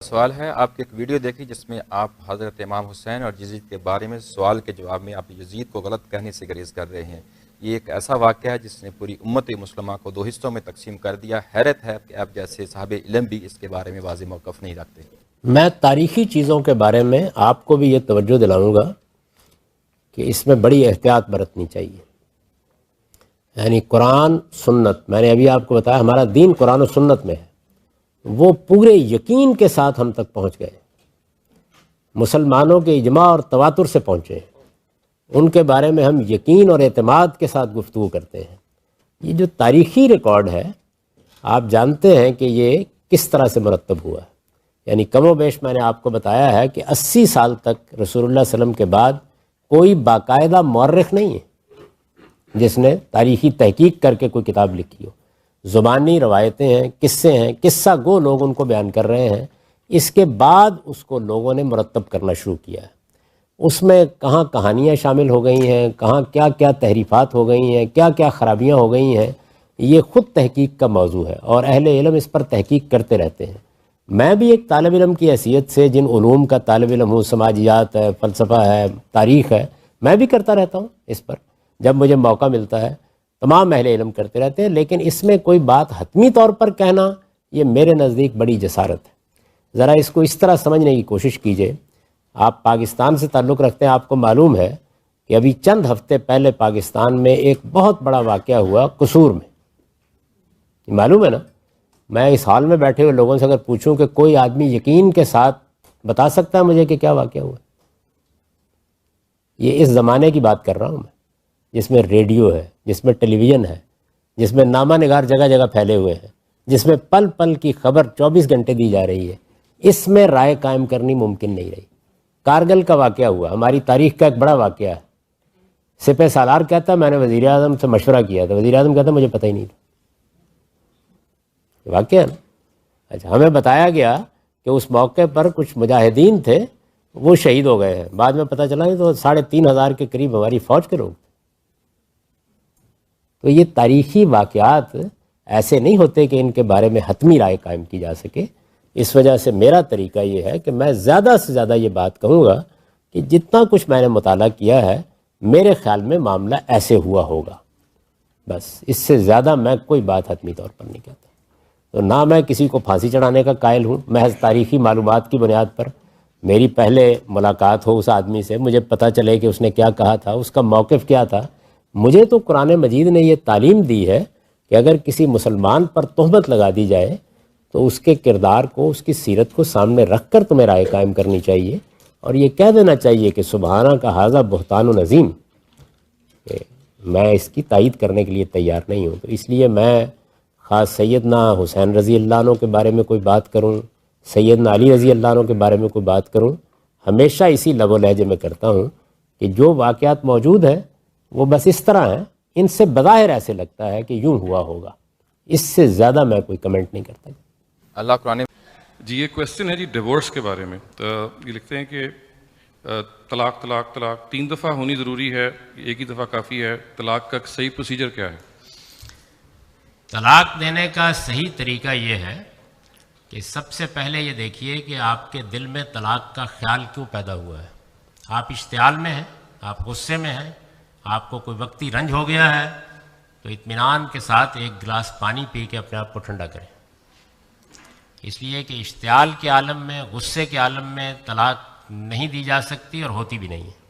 سوال ہے آپ کی ایک ویڈیو دیکھی جس میں آپ حضرت امام حسین اور یزید کے بارے میں سوال کے جواب میں آپ یزید کو غلط کہنے سے گریز کر رہے ہیں. یہ ایک ایسا واقعہ ہے جس نے پوری امت مسلمہ کو دو حصوں میں تقسیم کر دیا. حیرت ہے کہ آپ جیسے صاحب علم بھی اس کے بارے میں واضح موقف نہیں رکھتے. میں تاریخی چیزوں کے بارے میں آپ کو بھی یہ توجہ دلاؤں گا کہ اس میں بڑی احتیاط برتنی چاہیے. یعنی قرآن سنت، میں نے ابھی آپ کو بتایا ہمارا دین قرآن و سنت میں ہے، وہ پورے یقین کے ساتھ ہم تک پہنچ گئے، مسلمانوں کے اجماع اور تواتر سے پہنچے ہیں. ان کے بارے میں ہم یقین اور اعتماد کے ساتھ گفتگو کرتے ہیں. یہ جو تاریخی ریکارڈ ہے آپ جانتے ہیں کہ یہ کس طرح سے مرتب ہوا ہے. یعنی کم و بیش میں نے آپ کو بتایا ہے کہ 80 سال تک رسول اللہ صلی اللہ علیہ وسلم کے بعد کوئی باقاعدہ مورخ نہیں ہے جس نے تاریخی تحقیق کر کے کوئی کتاب لکھی ہو. زبانی روایتیں ہیں، قصے ہیں، قصہ گو لوگ ان کو بیان کر رہے ہیں. اس کے بعد اس کو لوگوں نے مرتب کرنا شروع کیا ہے. اس میں کہاں کہانیاں شامل ہو گئی ہیں، کہاں کیا کیا تحریفات ہو گئی ہیں، کیا کیا خرابیاں ہو گئی ہیں، یہ خود تحقیق کا موضوع ہے اور اہل علم اس پر تحقیق کرتے رہتے ہیں. میں بھی ایک طالب علم کی حیثیت سے جن علوم کا طالب علم ہوں، سماجیات ہے، فلسفہ ہے، تاریخ ہے، میں بھی کرتا رہتا ہوں. اس پر جب مجھے موقع ملتا ہے تمام اہل علم کرتے رہتے ہیں. لیکن اس میں کوئی بات حتمی طور پر کہنا یہ میرے نزدیک بڑی جسارت ہے. ذرا اس کو اس طرح سمجھنے کی کوشش کیجئے. آپ پاکستان سے تعلق رکھتے ہیں، آپ کو معلوم ہے کہ ابھی چند ہفتے پہلے پاکستان میں ایک بہت بڑا واقعہ ہوا قصور میں. معلوم ہے نا؟ میں اس حال میں بیٹھے ہوئے لوگوں سے اگر پوچھوں کہ کوئی آدمی یقین کے ساتھ بتا سکتا ہے مجھے کہ کیا واقعہ ہوا؟ یہ اس زمانے کی بات کر رہا ہوں میں، جس میں ریڈیو ہے، جس میں ٹیلی ویژن ہے، جس میں نامہ نگار جگہ جگہ پھیلے ہوئے ہیں، جس میں پل پل کی خبر 24 گھنٹے دی جا رہی ہے. اس میں رائے قائم کرنی ممکن نہیں رہی. کارگل کا واقعہ ہوا، ہماری تاریخ کا ایک بڑا واقعہ ہے. سپہ سالار کہتا میں نے وزیر اعظم سے مشورہ کیا تھا، وزیر اعظم کہتا مجھے پتہ ہی نہیں تھا. واقعہ ہے نا؟ اچھا، ہمیں بتایا گیا کہ اس موقع پر کچھ مجاہدین تھے، وہ شہید ہو گئے ہیں. بعد میں پتہ چلا تو 3,500 کے قریب ہماری فوج کے لوگ. تو یہ تاریخی واقعات ایسے نہیں ہوتے کہ ان کے بارے میں حتمی رائے قائم کی جا سکے. اس وجہ سے میرا طریقہ یہ ہے کہ میں زیادہ سے زیادہ یہ بات کہوں گا کہ جتنا کچھ میں نے مطالعہ کیا ہے میرے خیال میں معاملہ ایسے ہوا ہوگا. بس اس سے زیادہ میں کوئی بات حتمی طور پر نہیں کہتا. تو نہ میں کسی کو پھانسی چڑھانے کا قائل ہوں. محض تاریخی معلومات کی بنیاد پر میری پہلے ملاقات ہو اس آدمی سے، مجھے پتہ چلے کہ اس نے کیا کہا تھا، اس کا موقف کیا تھا. مجھے تو قرآن مجید نے یہ تعلیم دی ہے کہ اگر کسی مسلمان پر تہمت لگا دی جائے تو اس کے کردار کو، اس کی سیرت کو سامنے رکھ کر تمہیں رائے قائم کرنی چاہیے اور یہ کہہ دینا چاہیے کہ سبحانہ کا ھذا بہتان و عظیم، کہ میں اس کی تائید کرنے کے لیے تیار نہیں ہوں. تو اس لیے میں خاص سیدنا حسین رضی اللہ عنہ کے بارے میں کوئی بات کروں، سیدنا علی رضی اللہ عنہ کے بارے میں کوئی بات کروں، ہمیشہ اسی لب و لہجے میں کرتا ہوں کہ جو واقعات موجود ہیں وہ بس اس طرح ہیں، ان سے بظاہر ایسے لگتا ہے کہ یوں ہوا ہوگا. اس سے زیادہ میں کوئی کمنٹ نہیں کرتا. اللہ قرآن. جی یہ کویسچن ہے جی ڈیورس کے بارے میں. تو یہ لکھتے ہیں کہ طلاق 3 دفعہ ہونی ضروری ہے، ایک ہی دفعہ کافی ہے. طلاق کا صحیح پروسیجر کیا ہے؟ طلاق دینے کا صحیح طریقہ یہ ہے کہ سب سے پہلے یہ دیکھیے کہ آپ کے دل میں طلاق کا خیال کیوں پیدا ہوا ہے. آپ اشتعال میں ہیں، آپ غصے میں ہیں، آپ کو کوئی وقتی رنج ہو گیا ہے، تو اطمینان کے ساتھ ایک گلاس پانی پی کے اپنے آپ کو ٹھنڈا کریں. اس لیے کہ اشتعال کے عالم میں، غصے کے عالم میں طلاق نہیں دی جا سکتی اور ہوتی بھی نہیں ہے.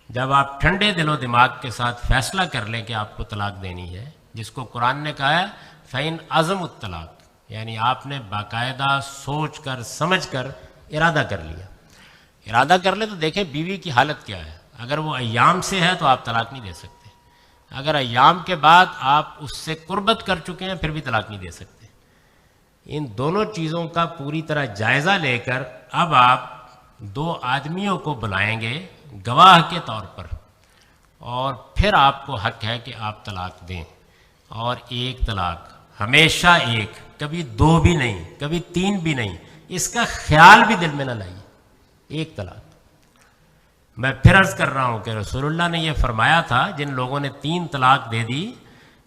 جب آپ ٹھنڈے دل و دماغ کے ساتھ فیصلہ کر لیں کہ آپ کو طلاق دینی ہے، جس کو قرآن نے کہا ہے فَإِنْ عَزَمُ الطلاق، یعنی آپ نے باقاعدہ سوچ کر سمجھ کر ارادہ کر لیا. ارادہ کر لے تو دیکھیں بیوی کی حالت کیا ہے. اگر وہ ایام سے ہے تو آپ طلاق نہیں دے سکتے. اگر ایام کے بعد آپ اس سے قربت کر چکے ہیں پھر بھی طلاق نہیں دے سکتے. ان دونوں چیزوں کا پوری طرح جائزہ لے کر اب آپ 2 آدمیوں کو بلائیں گے گواہ کے طور پر، اور پھر آپ کو حق ہے کہ آپ طلاق دیں. اور ایک طلاق ہمیشہ ایک، کبھی 2 بھی نہیں، کبھی 3 بھی نہیں. اس کا خیال بھی دل میں نہ لائیے. ایک طلاق. میں پھر عرض کر رہا ہوں کہ رسول اللہ نے یہ فرمایا تھا جن لوگوں نے 3 طلاق دے دی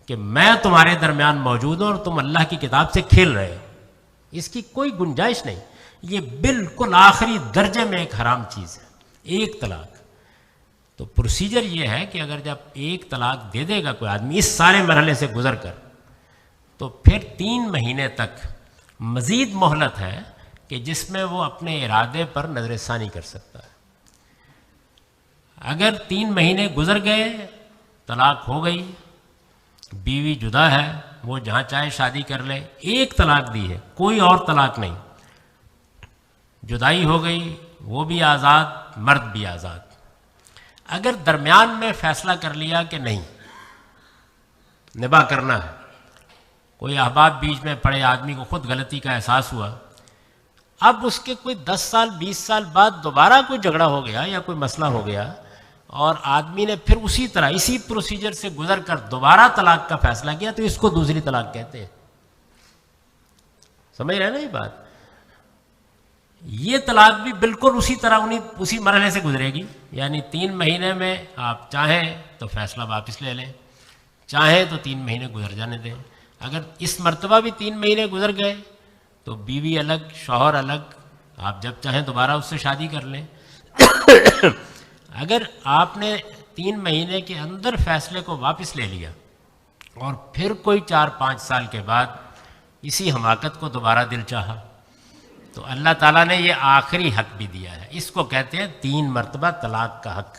کہ میں تمہارے درمیان موجود ہوں اور تم اللہ کی کتاب سے کھیل رہے ہو. اس کی کوئی گنجائش نہیں. یہ بالکل آخری درجے میں ایک حرام چیز ہے، ایک طلاق۔ تو پروسیجر یہ ہے کہ اگر جب ایک طلاق دے دے گا کوئی آدمی اس سارے مرحلے سے گزر کر، تو پھر 3 مہینے تک مزید مہلت ہے کہ جس میں وہ اپنے ارادے پر نظر ثانی کر سکتا ہے۔ اگر 3 مہینے گزر گئے، طلاق ہو گئی، بیوی جدا ہے، وہ جہاں چاہے شادی کر لے، ایک طلاق دی ہے، کوئی اور طلاق نہیں، جدائی ہو گئی، وہ بھی آزاد، مرد بھی آزاد۔ اگر درمیان میں فیصلہ کر لیا کہ نہیں نباہ کرنا ہے، کوئی احباب بیچ میں پڑے، آدمی کو خود غلطی کا احساس ہوا، اب اس کے کوئی 10 سال 20 سال بعد دوبارہ کوئی جھگڑا ہو گیا یا کوئی مسئلہ ہو گیا اور آدمی نے پھر اسی طرح اسی پروسیجر سے گزر کر دوبارہ طلاق کا فیصلہ کیا، تو اس کو دوسری طلاق کہتے ہیں۔ سمجھ رہے ہیں نا یہ بات؟ یہ طلاق بھی بالکل اسی طرح اسی مرحلے سے گزرے گی، یعنی 3 مہینے میں آپ چاہیں تو فیصلہ واپس لے لیں، چاہیں تو 3 مہینے گزر جانے دیں۔ اگر اس مرتبہ بھی 3 مہینے گزر گئے تو بیوی الگ، شوہر الگ، آپ جب چاہیں دوبارہ اس سے شادی کر لیں۔ اگر آپ نے 3 مہینے کے اندر فیصلے کو واپس لے لیا اور پھر کوئی 4-5 سال کے بعد اسی حماقت کو دوبارہ دل چاہا، تو اللہ تعالیٰ نے یہ آخری حق بھی دیا ہے، اس کو کہتے ہیں 3 مرتبہ طلاق کا حق۔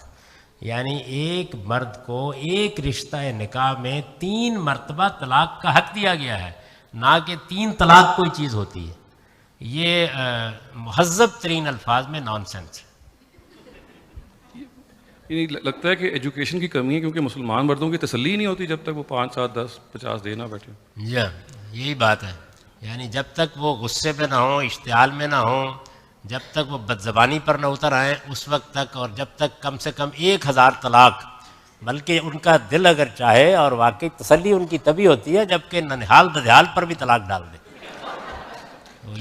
یعنی ایک مرد کو ایک رشتہ نکاح میں 3 مرتبہ طلاق کا حق دیا گیا ہے، نہ کہ 3 طلاق کوئی چیز ہوتی ہے۔ یہ مہذب ترین الفاظ میں نان سینس ہے۔ یعنی لگتا ہے کہ ایجوکیشن کی کمی ہے، کیونکہ مسلمان مردوں کی تسلی ہی نہیں ہوتی جب تک وہ 5 7 10 50 دے نہ بیٹھے۔ جی یہی بات ہے، یعنی جب تک وہ غصے پہ نہ ہوں، اشتعال میں نہ ہوں، جب تک وہ بدزبانی پر نہ اتر آئیں اس وقت تک، اور جب تک کم سے کم 1000 طلاق، بلکہ ان کا دل اگر چاہے، اور واقعی تسلی ان کی تبھی ہوتی ہے جب کہ ننہال ددھیال پر بھی طلاق ڈال دے۔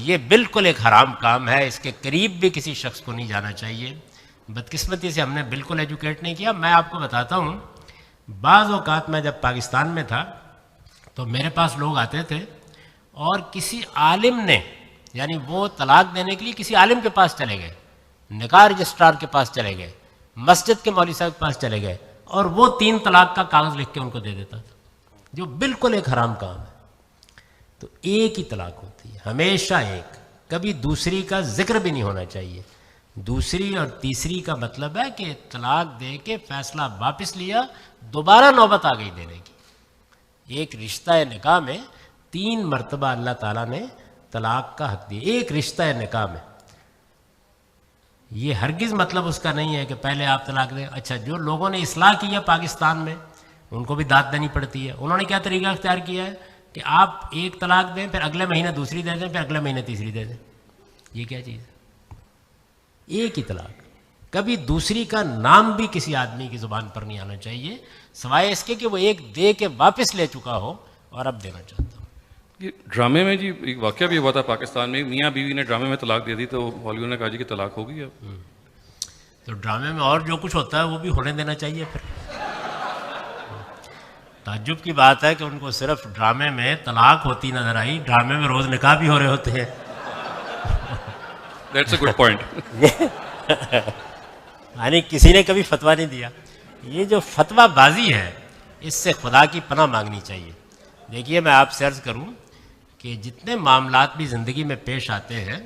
یہ بالکل ایک حرام کام ہے، اس کے قریب بھی کسی شخص کو نہیں جانا چاہیے۔ بدقسمتی سے ہم نے بالکل ایجوکیٹ نہیں کیا۔ میں آپ کو بتاتا ہوں، بعض اوقات میں جب پاکستان میں تھا تو میرے پاس لوگ آتے تھے اور کسی عالم نے، یعنی وہ طلاق دینے کے لیے کسی عالم کے پاس چلے گئے، نکاح رجسٹرار کے پاس چلے گئے، مسجد کے مولوی صاحب کے پاس چلے گئے، اور وہ 3 طلاق کا کاغذ لکھ کے ان کو دے دیتا تھا، جو بالکل ایک حرام کام ہے۔ تو ایک ہی طلاق ہوتی ہے، ہمیشہ ایک، کبھی دوسری کا ذکر بھی نہیں ہونا چاہیے۔ دوسری اور تیسری کا مطلب ہے کہ طلاق دے کے فیصلہ واپس لیا، دوبارہ نوبت آ گئی دینے کی۔ ایک رشتہ نکاح میں 3 مرتبہ اللہ تعالیٰ نے طلاق کا حق دیا، ایک رشتہ نکاح میں۔ یہ ہرگز مطلب اس کا نہیں ہے کہ پہلے آپ طلاق دیں۔ اچھا، جو لوگوں نے اصلاح کی ہے پاکستان میں، ان کو بھی داد دینی پڑتی ہے۔ انہوں نے کیا طریقہ اختیار کیا ہے کہ آپ ایک طلاق دیں، پھر اگلے مہینے دوسری دے دیں، پھر اگلے مہینے تیسری دے دیں۔ یہ کیا چیز ہے؟ ایک ہی طلاق، کبھی دوسری کا نام بھی کسی آدمی کی زبان پر نہیں آنا چاہیے، سوائے اس کے کہ وہ ایک دے کے واپس لے چکا ہو اور اب دینا چاہتا ہوں۔ یہ ڈرامے میں جی ایک واقعہ بھی ہوا تھا پاکستان میں، میاں بیوی نے ڈرامے میں طلاق دے دی تو مولویوں نے کہا جی کہ طلاق ہوگی اب۔ تو ڈرامے میں اور جو کچھ ہوتا ہے وہ بھی ہونے دینا چاہیے پھر۔ تعجب کی بات ہے کہ ان کو صرف ڈرامے میں طلاق ہوتی نظر آئی، ڈرامے میں روز نکاح بھی ہو رہے ہوتے ہیں۔ That's a good point. یعنی کسی نے کبھی فتویٰ نہیں دیا۔ یہ جو فتویٰ بازی ہے، اس سے خدا کی پناہ مانگنی چاہیے۔ دیکھیے، میں آپ سے عرض کروں کہ جتنے معاملات بھی زندگی میں پیش آتے ہیں،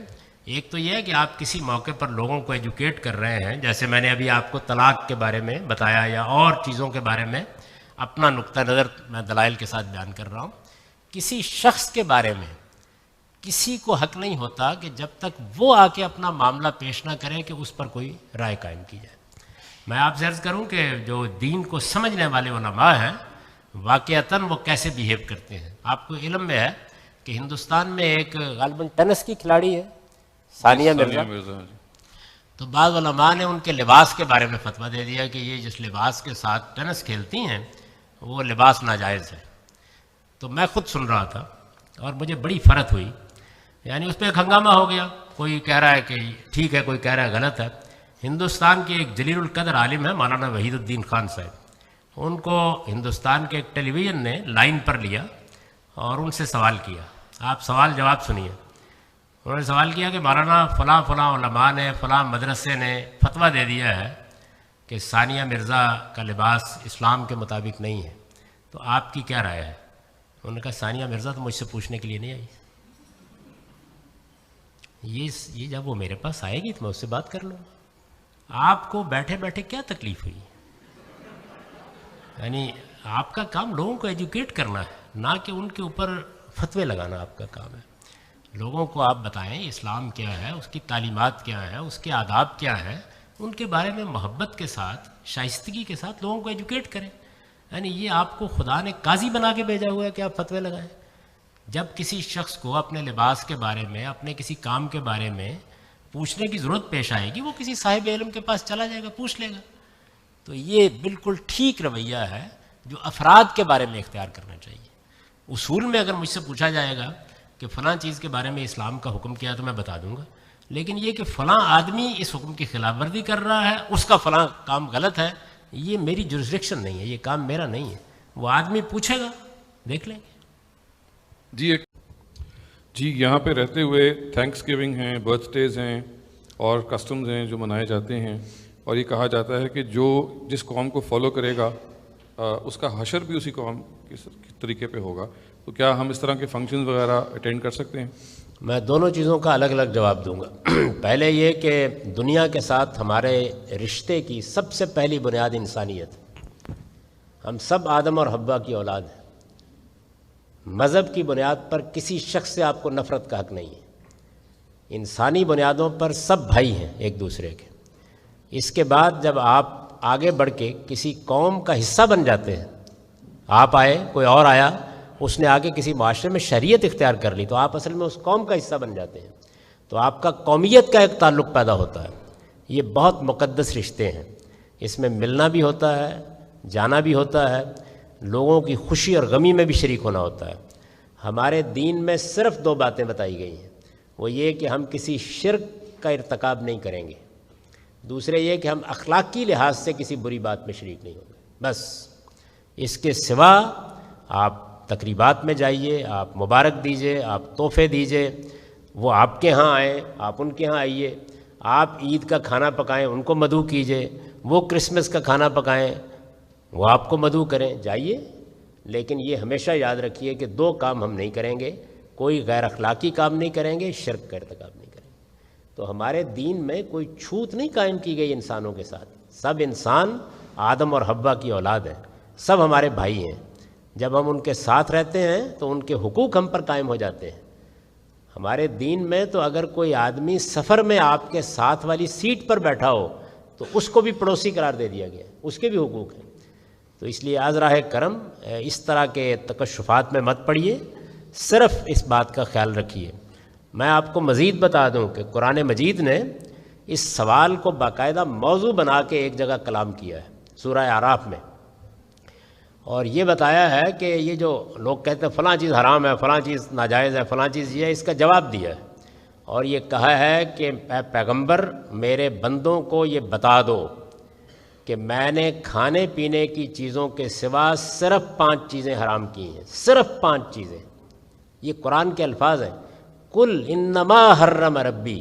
ایک تو یہ ہے کہ آپ کسی موقع پر لوگوں کو ایجوکیٹ کر رہے ہیں، جیسے میں نے ابھی آپ کو طلاق کے بارے میں بتایا یا اور چیزوں کے بارے میں اپنا نقطہ نظر میں دلائل کے ساتھ بیان کر رہا ہوں۔ کسی شخص کے بارے میں کسی کو حق نہیں ہوتا کہ جب تک وہ آ کے اپنا معاملہ پیش نہ کرے کہ اس پر کوئی رائے قائم کی جائے۔ میں آپ سے عرض کروں کہ جو دین کو سمجھنے والے علماء ہیں، واقعتاً وہ کیسے بیہیو کرتے ہیں۔ آپ کو علم میں ہے کہ ہندوستان میں ایک غالباً ٹینس کی کھلاڑی ہے ثانیہ مرزا، تو بعض علماء نے ان کے لباس کے بارے میں فتویٰ دے دیا کہ یہ جس لباس کے ساتھ ٹینس کھیلتی ہیں وہ لباس ناجائز ہے۔ تو میں خود سن رہا تھا اور مجھے بڑی فرحت ہوئی، یعنی اس پہ ایک ہنگامہ ہو گیا، کوئی کہہ رہا ہے کہ ٹھیک ہے، کوئی کہہ رہا ہے غلط ہے۔ ہندوستان کے ایک جلیل القدر عالم ہے مولانا وحید الدین خان صاحب، ان کو ہندوستان کے ایک ٹیلی ویژن نے لائن پر لیا اور ان سے سوال کیا۔ آپ سوال جواب سنیے۔ انہوں نے سوال کیا کہ مولانا فلاں فلاں علماء نے فلاں مدرسے نے فتویٰ دے دیا ہے کہ ثانیہ مرزا کا لباس اسلام کے مطابق نہیں ہے، تو آپ کی کیا رائے ہے؟ انہوں نے کہا ثانیہ مرزا تو مجھ سے پوچھنے کے لیے نہیں آئی، یہ جب وہ میرے پاس آئے گی تو میں اس سے بات کر لوں گا۔ آپ کو بیٹھے بیٹھے کیا تکلیف ہوئی؟ یعنی آپ کا کام لوگوں کو ایجوکیٹ کرنا ہے، نہ کہ ان کے اوپر فتوے لگانا آپ کا کام ہے۔ لوگوں کو آپ بتائیں اسلام کیا ہے، اس کی تعلیمات کیا ہے، اس کے آداب کیا ہے، ان کے بارے میں محبت کے ساتھ، شائستگی کے ساتھ لوگوں کو ایجوکیٹ کریں۔ یعنی یہ آپ کو خدا نے قاضی بنا کے بھیجا ہوا ہے کہ آپ فتوے لگائیں۔ جب کسی شخص کو اپنے لباس کے بارے میں، اپنے کسی کام کے بارے میں پوچھنے کی ضرورت پیش آئے گی، وہ کسی صاحب علم کے پاس چلا جائے گا، پوچھ لے گا۔ تو یہ بالکل ٹھیک رویہ ہے جو افراد کے بارے میں اختیار کرنا چاہیے۔ اصول میں اگر مجھ سے پوچھا جائے گا کہ فلاں چیز کے بارے میں اسلام کا حکم کیا ہے تو میں بتا دوں گا، لیکن یہ کہ فلاں آدمی اس حکم کی خلاف ورزی کر رہا ہے، اس کا فلاں کام غلط ہے، یہ میری جورسڈکشن نہیں ہے، یہ کام میرا نہیں ہے۔ وہ آدمی پوچھے گا، دیکھ لیں گے۔ جی یہاں پہ رہتے ہوئے تھینکس گیونگ ہیں، برتھ ڈیز ہیں اور کسٹمز ہیں جو منائے جاتے ہیں، اور یہ کہا جاتا ہے کہ جس قوم کو فالو کرے گا اس کا حشر بھی اسی قوم کے طریقے پہ ہوگا، تو کیا ہم اس طرح کے فنکشنز وغیرہ اٹینڈ کر سکتے ہیں؟ میں دونوں چیزوں کا الگ الگ جواب دوں گا۔ پہلے یہ کہ دنیا کے ساتھ ہمارے رشتے کی سب سے پہلی بنیاد انسانیت، ہم سب آدم اور حوا کی اولاد ہیں۔ مذہب کی بنیاد پر کسی شخص سے آپ کو نفرت کا حق نہیں ہے، انسانی بنیادوں پر سب بھائی ہیں ایک دوسرے کے۔ اس کے بعد جب آپ آگے بڑھ کے کسی قوم کا حصہ بن جاتے ہیں، آپ آئے، کوئی اور آیا، اس نے آگے کسی معاشرے میں شریعت اختیار کر لی، تو آپ اصل میں اس قوم کا حصہ بن جاتے ہیں، تو آپ کا قومیت کا ایک تعلق پیدا ہوتا ہے۔ یہ بہت مقدس رشتے ہیں، اس میں ملنا بھی ہوتا ہے، جانا بھی ہوتا ہے، لوگوں کی خوشی اور غمی میں بھی شریک ہونا ہوتا ہے۔ ہمارے دین میں صرف 2 باتیں بتائی گئی ہیں، وہ یہ کہ ہم کسی شرک کا ارتکاب نہیں کریں گے، دوسرے یہ کہ ہم اخلاقی لحاظ سے کسی بری بات میں شریک نہیں ہوں گے، بس۔ اس کے سوا آپ تقریبات میں جائیے، آپ مبارک دیجئے، آپ تحفے دیجئے، وہ آپ کے ہاں آئیں، آپ ان کے ہاں آئیے، آپ عید کا کھانا پکائیں، ان کو مدعو کیجئے، وہ کرسمس کا کھانا پکائیں، وہ آپ کو مدعو کریں، جائیے۔ لیکن یہ ہمیشہ یاد رکھیے کہ 2 کام ہم نہیں کریں گے، کوئی غیر اخلاقی کام نہیں کریں گے، شرک کا ارتکاب نہیں کریں گے۔ تو ہمارے دین میں کوئی چھوت نہیں قائم کی گئی انسانوں کے ساتھ، سب انسان آدم اور حوا کی اولاد ہیں، سب ہمارے بھائی ہیں۔ جب ہم ان کے ساتھ رہتے ہیں تو ان کے حقوق ہم پر قائم ہو جاتے ہیں۔ ہمارے دین میں تو اگر کوئی آدمی سفر میں آپ کے ساتھ والی سیٹ پر بیٹھا ہو تو اس کو بھی پڑوسی قرار دے دیا گیا، اس کے بھی حقوق ہیں۔ تو اس لیے از راہ کرم اس طرح کے تکشفات میں مت پڑیے، صرف اس بات کا خیال رکھیے۔ میں آپ کو مزید بتا دوں کہ قرآن مجید نے اس سوال کو باقاعدہ موضوع بنا کے ایک جگہ کلام کیا ہے سورہ اعراف میں، اور یہ بتایا ہے کہ یہ جو لوگ کہتے ہیں فلاں چیز حرام ہے، فلاں چیز ناجائز ہے، فلاں چیز یہ ہے، اس کا جواب دیا ہے، اور یہ کہا ہے کہ اے پیغمبر میرے بندوں کو یہ بتا دو کہ میں نے کھانے پینے کی چیزوں کے سوا صرف 5 چیزیں حرام کی ہیں، صرف 5 چیزیں۔ یہ قرآن کے الفاظ ہیں، قل انما حرم ربی،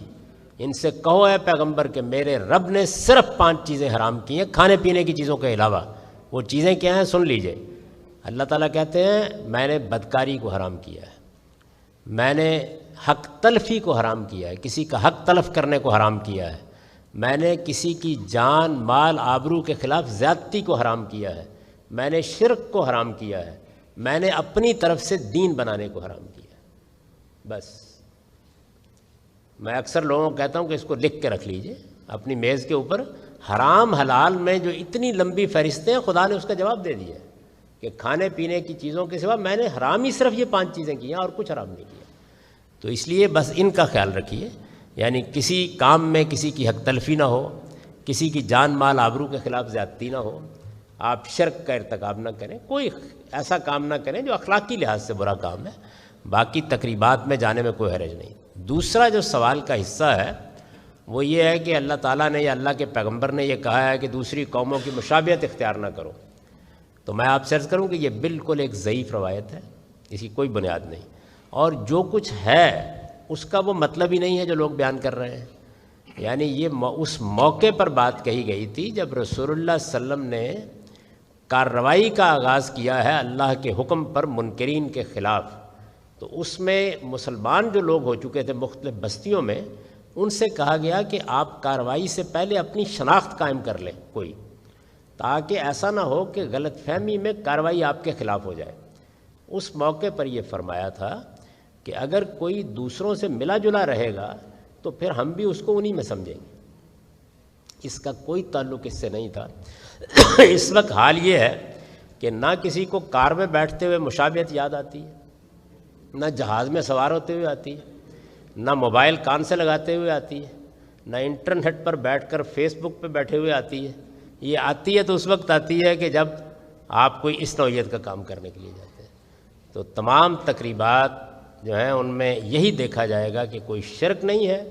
ان سے کہو اے پیغمبر کہ میرے رب نے صرف 5 چیزیں حرام کی ہیں کھانے پینے کی چیزوں کے علاوہ۔ وہ چیزیں کیا ہیں سن لیجئے۔ اللہ تعالیٰ کہتے ہیں میں نے بدکاری کو حرام کیا ہے، میں نے حق تلفی کو حرام کیا ہے، کسی کا حق تلف کرنے کو حرام کیا ہے، میں نے کسی کی جان مال آبرو کے خلاف زیادتی کو حرام کیا ہے، میں نے شرک کو حرام کیا ہے، میں نے اپنی طرف سے دین بنانے کو حرام کیا ہے۔ بس میں اکثر لوگوں کو کہتا ہوں کہ اس کو لکھ کے رکھ لیجئے اپنی میز کے اوپر، حرام حلال میں جو اتنی لمبی فہرستیں ہیں خدا نے اس کا جواب دے دیا ہے کہ کھانے پینے کی چیزوں کے سوا میں نے حرام ہی صرف یہ 5 چیزیں کی ہیں اور کچھ حرام نہیں کیا۔ تو اس لیے بس ان کا خیال رکھیے، یعنی کسی کام میں کسی کی حق تلفی نہ ہو، کسی کی جان مال آبرو کے خلاف زیادتی نہ ہو، آپ شرک کا ارتکاب نہ کریں، کوئی ایسا کام نہ کریں جو اخلاقی لحاظ سے برا کام ہے، باقی تقریبات میں جانے میں کوئی حرج نہیں۔ دوسرا جو سوال کا حصہ ہے وہ یہ ہے کہ اللہ تعالیٰ نے یا اللہ کے پیغمبر نے یہ کہا ہے کہ دوسری قوموں کی مشابہت اختیار نہ کرو، تو میں آپ سے عرض کروں کہ یہ بالکل ایک ضعیف روایت ہے، اس کی کوئی بنیاد نہیں، اور جو کچھ ہے اس کا وہ مطلب ہی نہیں ہے جو لوگ بیان کر رہے ہیں. یعنی یہ اس موقع پر بات کہی گئی تھی جب رسول اللہ صلی اللہ علیہ وسلم نے کارروائی کا آغاز کیا ہے اللہ کے حکم پر منکرین کے خلاف. تو اس میں مسلمان جو لوگ ہو چکے تھے مختلف بستیوں میں، ان سے کہا گیا کہ آپ کارروائی سے پہلے اپنی شناخت قائم کر لیں کوئی، تاکہ ایسا نہ ہو کہ غلط فہمی میں کارروائی آپ کے خلاف ہو جائے. اس موقع پر یہ فرمایا تھا کہ اگر کوئی دوسروں سے ملا جلا رہے گا تو پھر ہم بھی اس کو انہی میں سمجھیں گے. اس کا کوئی تعلق اس سے نہیں تھا. اس وقت حال یہ ہے کہ نہ کسی کو کار میں بیٹھتے ہوئے مشابہت یاد آتی ہے، نہ جہاز میں سوار ہوتے ہوئے آتی ہے، نہ موبائل کان سے لگاتے ہوئے آتی ہے، نہ انٹرنیٹ پر بیٹھ کر فیس بک پہ بیٹھے ہوئے آتی ہے. یہ آتی ہے تو اس وقت آتی ہے کہ جب آپ کوئی اس نوعیت کا کام کرنے کے لیے جاتے ہیں. تو تمام تقریبات جو ہیں ان میں یہی دیکھا جائے گا کہ کوئی شرک نہیں ہے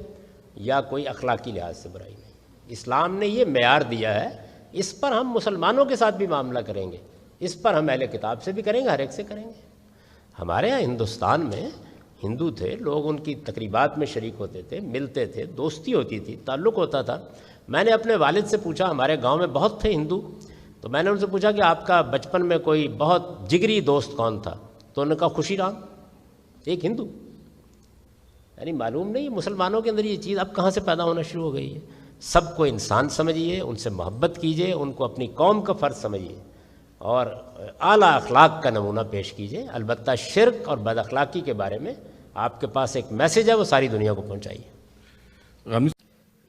یا کوئی اخلاقی لحاظ سے برائی نہیں. اسلام نے یہ معیار دیا ہے، اس پر ہم مسلمانوں کے ساتھ بھی معاملہ کریں گے، اس پر ہم اہل کتاب سے بھی کریں گے، ہر ایک سے کریں گے. ہمارے یہاں ہندوستان میں ہندو تھے لوگ، ان کی تقریبات میں شریک ہوتے تھے، ملتے تھے، دوستی ہوتی تھی، تعلق ہوتا تھا. میں نے اپنے والد سے پوچھا، ہمارے گاؤں میں بہت تھے ہندو، تو میں نے ان سے پوچھا کہ آپ کا بچپن میں کوئی بہت جگری دوست کون تھا؟ تو انہوں نے کہا خوشی رام، ایک ہندو. یعنی معلوم نہیں مسلمانوں کے اندر یہ چیز اب کہاں سے پیدا ہونا شروع ہو گئی ہے. سب کو انسان سمجھیے، ان سے محبت کیجیے، ان کو اپنی قوم کا فرد سمجھیے اور اعلیٰ اخلاق کا نمونہ پیش کیجیے. البتہ شرک اور بد اخلاقی کے بارے میں آپ کے پاس ایک میسیج ہے، وہ ساری دنیا کو پہنچائیے.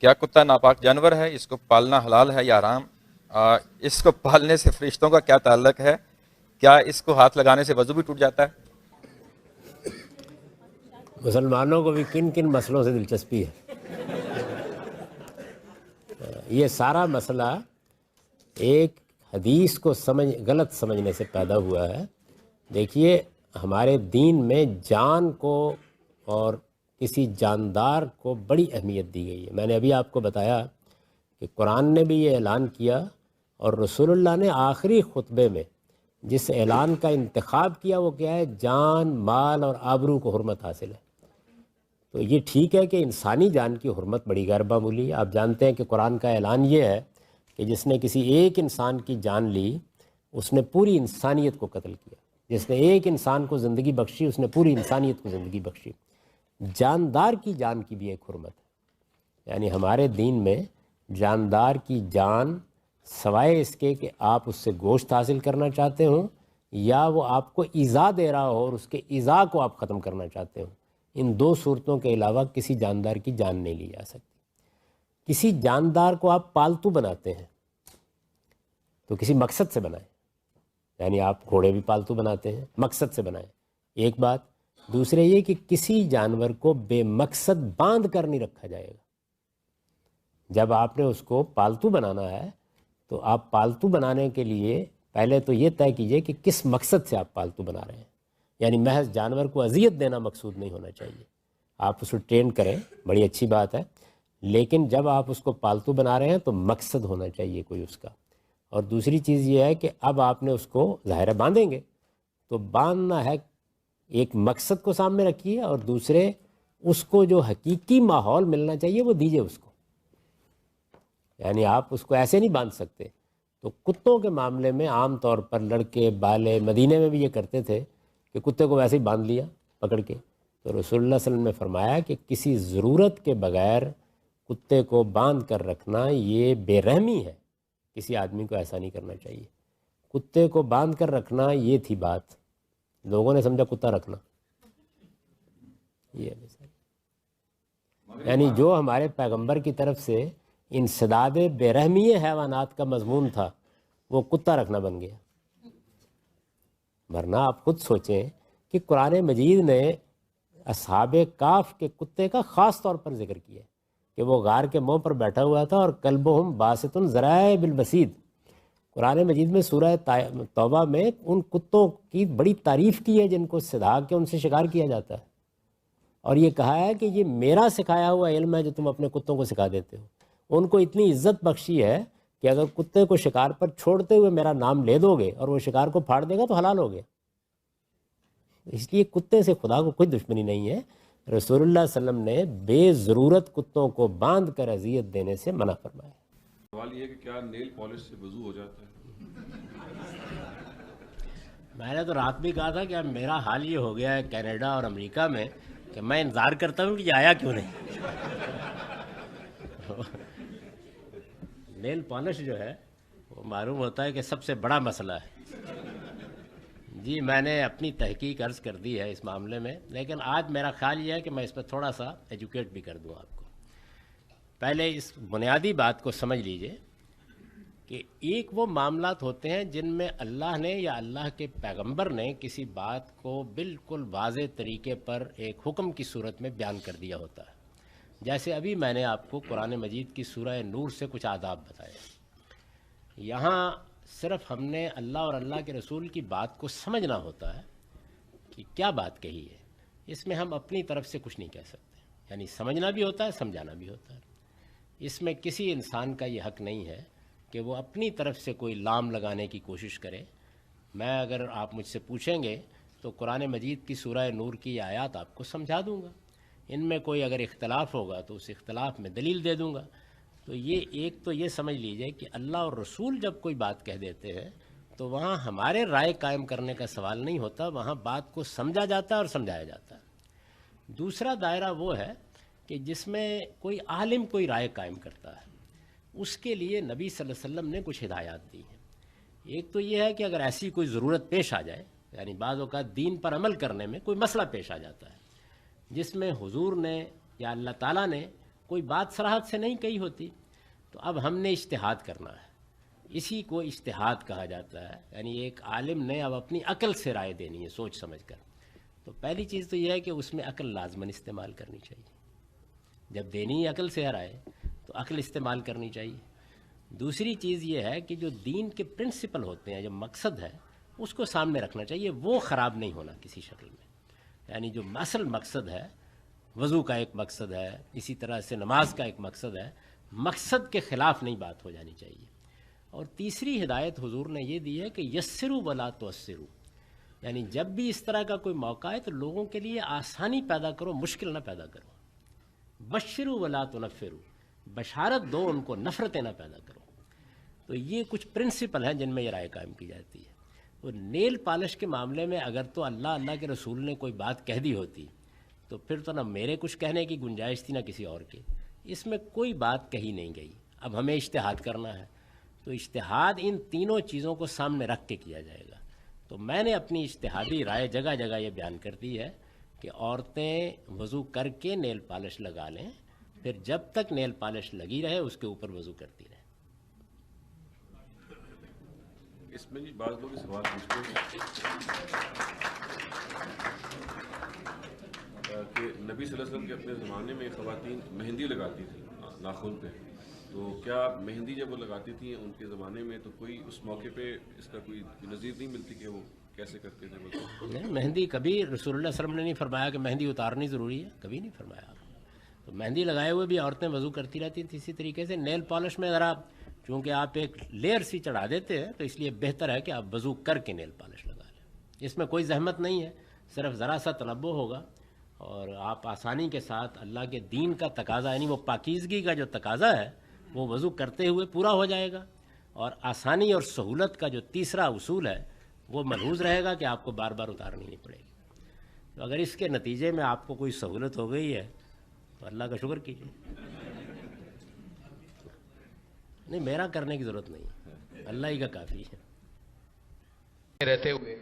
کیا کتا ناپاک جانور ہے؟ اس کو پالنا حلال ہے یا حرام؟ اس کو پالنے سے فرشتوں کا کیا تعلق ہے؟ کیا اس کو ہاتھ لگانے سے وضو بھی ٹوٹ جاتا ہے؟ مسلمانوں کو بھی کن کن مسئلوں سے دلچسپی ہے. یہ سارا مسئلہ ایک حدیث کو غلط سمجھنے سے پیدا ہوا ہے. دیکھیے ہمارے دین میں جان کو اور کسی جاندار کو بڑی اہمیت دی گئی ہے. میں نے ابھی آپ کو بتایا کہ قرآن نے بھی یہ اعلان کیا اور رسول اللہ نے آخری خطبے میں جس اعلان کا انتخاب کیا وہ کیا ہے؟ جان، مال اور آبرو کو حرمت حاصل ہے. تو یہ ٹھیک ہے کہ انسانی جان کی حرمت بڑی غیر معمولی ہے. آپ جانتے ہیں کہ قرآن کا اعلان یہ ہے کہ جس نے کسی ایک انسان کی جان لی اس نے پوری انسانیت کو قتل کیا. جس نے ایک انسان کو زندگی بخشی اس نے پوری انسانیت کو زندگی بخشی. جاندار کی جان کی بھی ایک حرمت ہے. یعنی ہمارے دین میں جاندار کی جان سوائے اس کے کہ آپ اس سے گوشت حاصل کرنا چاہتے ہوں یا وہ آپ کو ایذا دے رہا ہو اور اس کے ایذا کو آپ ختم کرنا چاہتے ہوں، ان دو صورتوں کے علاوہ کسی جاندار کی جان نہیں لی جا سکتی. کسی جاندار کو آپ پالتو بناتے ہیں تو کسی مقصد سے بنائیں. یعنی آپ گھوڑے بھی پالتو بناتے ہیں، مقصد سے بنائیں، ایک بات. دوسرے یہ کہ کسی جانور کو بے مقصد باندھ کر نہیں رکھا جائے گا. جب آپ نے اس کو پالتو بنانا ہے تو آپ پالتو بنانے کے لیے پہلے تو یہ طے کیجئے کہ کس مقصد سے آپ پالتو بنا رہے ہیں. یعنی محض جانور کو اذیت دینا مقصود نہیں ہونا چاہیے. آپ اس کو ٹرین کریں، بڑی اچھی بات ہے، لیکن جب آپ اس کو پالتو بنا رہے ہیں تو مقصد ہونا چاہیے کوئی اس کا. اور دوسری چیز یہ ہے کہ اب آپ نے اس کو ظاہر باندھیں گے تو باندھنا ہے ایک مقصد کو سامنے رکھیے اور دوسرے اس کو جو حقیقی ماحول ملنا چاہیے وہ دیجیے اس کو. یعنی آپ اس کو ایسے نہیں باندھ سکتے. تو کتوں کے معاملے میں عام طور پر لڑکے بالے مدینے میں بھی یہ کرتے تھے کہ کتے کو ویسے ہی باندھ لیا پکڑ کے. تو رسول اللہ صلی اللہ علیہ وسلم نے فرمایا کہ کسی ضرورت کے بغیر کتے کو باندھ کر رکھنا یہ بے رحمی ہے. کسی آدمی کو ایسا نہیں کرنا چاہیے. کتے کو باندھ کر رکھنا یہ تھی بات. لوگوں نے سمجھا کتا رکھنا یہ یعنی جو ہمارے پیغمبر کی طرف سے انسداد بے رحمی حیوانات کا مضمون تھا وہ کتا رکھنا بن گیا. ورنہ آپ خود سوچیں کہ قرآن مجید نے اصحاب کاف کے کتے کا خاص طور پر ذکر کیا کہ وہ غار کے منہ پر بیٹھا ہوا تھا اور کلبہم باسط ذرائع بالوسید. قرآن مجید میں سورہ توبہ میں ان کتوں کی بڑی تعریف کی ہے جن کو سدھا کے ان سے شکار کیا جاتا ہے اور یہ کہا ہے کہ یہ میرا سکھایا ہوا علم ہے جو تم اپنے کتوں کو سکھا دیتے ہو. ان کو اتنی عزت بخشی ہے کہ اگر کتے کو شکار پر چھوڑتے ہوئے میرا نام لے دو گے اور وہ شکار کو پھاڑ دے گا تو حلال ہو گیا. اس لیے کتے سے خدا کو کوئی دشمنی نہیں ہے. رسول اللہ صلی اللہ علیہ وسلم نے بے ضرورت کتوں کو باندھ کر اذیت دینے سے منع فرمایا۔ سوال یہ ہے کہ کیا نیل پالش سے وضو ہو جاتا ہے؟ میں نے تو رات بھی کہا تھا کہ اب میرا حال یہ ہو گیا ہے کینیڈا اور امریکہ میں کہ میں انتظار کرتا ہوں کہ یہ آیا کیوں نہیں۔ نیل پالش جو ہے وہ معلوم ہوتا ہے کہ سب سے بڑا مسئلہ ہے۔ جی میں نے اپنی تحقیق عرض کر دی ہے اس معاملے میں، لیکن آج میرا خیال یہ ہے کہ میں اس پہ تھوڑا سا ایجوکیٹ بھی کر دوں آپ کو۔ پہلے اس بنیادی بات کو سمجھ لیجئے کہ ایک وہ معاملات ہوتے ہیں جن میں اللہ نے یا اللہ کے پیغمبر نے کسی بات کو بالکل واضح طریقے پر ایک حکم کی صورت میں بیان کر دیا ہوتا ہے، جیسے ابھی میں نے آپ کو قرآن مجید کی سورہ نور سے کچھ آداب بتائے۔ یہاں صرف ہم نے اللہ اور اللہ کے رسول کی بات کو سمجھنا ہوتا ہے کہ کیا بات کہی ہے، اس میں ہم اپنی طرف سے کچھ نہیں کہہ سکتے، یعنی سمجھنا بھی ہوتا ہے، سمجھانا بھی ہوتا ہے۔ اس میں کسی انسان کا یہ حق نہیں ہے کہ وہ اپنی طرف سے کوئی لام لگانے کی کوشش کرے۔ میں اگر آپ مجھ سے پوچھیں گے تو قرآن مجید کی سورہ نور کی آیات آپ کو سمجھا دوں گا، ان میں کوئی اگر اختلاف ہوگا تو اس اختلاف میں دلیل دے دوں گا۔ تو یہ ایک تو یہ سمجھ لیجئے کہ اللہ اور رسول جب کوئی بات کہہ دیتے ہیں تو وہاں ہمارے رائے قائم کرنے کا سوال نہیں ہوتا، وہاں بات کو سمجھا جاتا ہے اور سمجھایا جاتا ہے۔ دوسرا دائرہ وہ ہے کہ جس میں کوئی عالم کوئی رائے قائم کرتا ہے، اس کے لیے نبی صلی اللہ علیہ وسلم نے کچھ ہدایات دی ہیں۔ ایک تو یہ ہے کہ اگر ایسی کوئی ضرورت پیش آ جائے، یعنی بعض اوقات دین پر عمل کرنے میں کوئی مسئلہ پیش آ جاتا ہے جس میں حضور نے یا اللہ تعالیٰ نے کوئی بات صراحت سے نہیں کہی ہوتی، تو اب ہم نے اجتہاد کرنا ہے، اسی کو اجتہاد کہا جاتا ہے۔ یعنی ایک عالم نے اب اپنی عقل سے رائے دینی ہے، سوچ سمجھ کر۔ تو پہلی چیز تو یہ ہے کہ اس میں عقل لازماً استعمال کرنی چاہیے، جب دینی ہے عقل سے ہے رائے تو عقل استعمال کرنی چاہیے۔ دوسری چیز یہ ہے کہ جو دین کے پرنسپل ہوتے ہیں، جو مقصد ہے، اس کو سامنے رکھنا چاہیے، وہ خراب نہیں ہونا کسی شکل میں۔ یعنی جو اصل مقصد ہے، وضو کا ایک مقصد ہے، اسی طرح سے نماز کا ایک مقصد ہے، مقصد کے خلاف نہیں بات ہو جانی چاہیے۔ اور تیسری ہدایت حضور نے یہ دی ہے کہ یسروا ولا تعسروا، یعنی جب بھی اس طرح کا کوئی موقع ہے تو لوگوں کے لیے آسانی پیدا کرو، مشکل نہ پیدا کرو۔ بشروا ولا تنفروا، بشارت دو، ان کو نفرتیں نہ پیدا کرو۔ تو یہ کچھ پرنسپل ہیں جن میں یہ رائے قائم کی جاتی ہے۔ تو نیل پالش کے معاملے میں اگر تو اللہ کے رسول نے کوئی بات کہہ دی ہوتی تو پھر تو نہ میرے کچھ کہنے کی گنجائش تھی نہ کسی اور کی، اس میں کوئی بات کہی نہیں گئی۔ اب ہمیں اجتہاد کرنا ہے، تو اجتہاد ان تینوں چیزوں کو سامنے رکھ کے کیا جائے گا۔ تو میں نے اپنی اجتہادی رائے جگہ جگہ یہ بیان کر دی ہے کہ عورتیں وضو کر کے نیل پالش لگا لیں، پھر جب تک نیل پالش لگی رہے اس کے اوپر وضو کرتی رہیں۔ اس میں جی بعض لوگ سوال پوچھتے ہیں کہ نبی صلی اللہ علیہ وسلم کے اپنے زمانے میں خواتین مہندی لگاتی تھیں ناخن پہ، تو کیا مہندی جب وہ لگاتی تھیں ان کے زمانے میں تو کوئی اس موقع پہ اس کا کوئی نظیر نہیں ملتی کہ وہ کیسے کرتے تھے؟ نہیں، مہندی کبھی رسول اللہ صلی اللہ علیہ وسلم نے نہیں فرمایا کہ مہندی اتارنی ضروری ہے، کبھی نہیں فرمایا۔ تو مہندی لگائے ہوئے بھی عورتیں وضو کرتی رہتی تھیں اسی طریقے سے۔ نیل پالش میں ذرا چونکہ آپ ایک لیئر سی چڑھا دیتے ہیں تو اس لیے بہتر ہے کہ آپ وضو کر کے نیل پالش لگا لیں، اس میں کوئی زحمت نہیں ہے، صرف ذرا سا تنبہ ہوگا اور آپ آسانی کے ساتھ اللہ کے دین کا تقاضا، یعنی وہ پاکیزگی کا جو تقاضا ہے وہ وضو کرتے ہوئے پورا ہو جائے گا، اور آسانی اور سہولت کا جو تیسرا اصول ہے وہ ملحوظ رہے گا کہ آپ کو بار بار اتارنی نہیں پڑے گی۔ تو اگر اس کے نتیجے میں آپ کو کوئی سہولت ہو گئی ہے تو اللہ کا شکر کیجیے، نہیں میرا کرنے کی ضرورت نہیں، اللہ ہی کا کافی ہے۔ رہتے ہوئے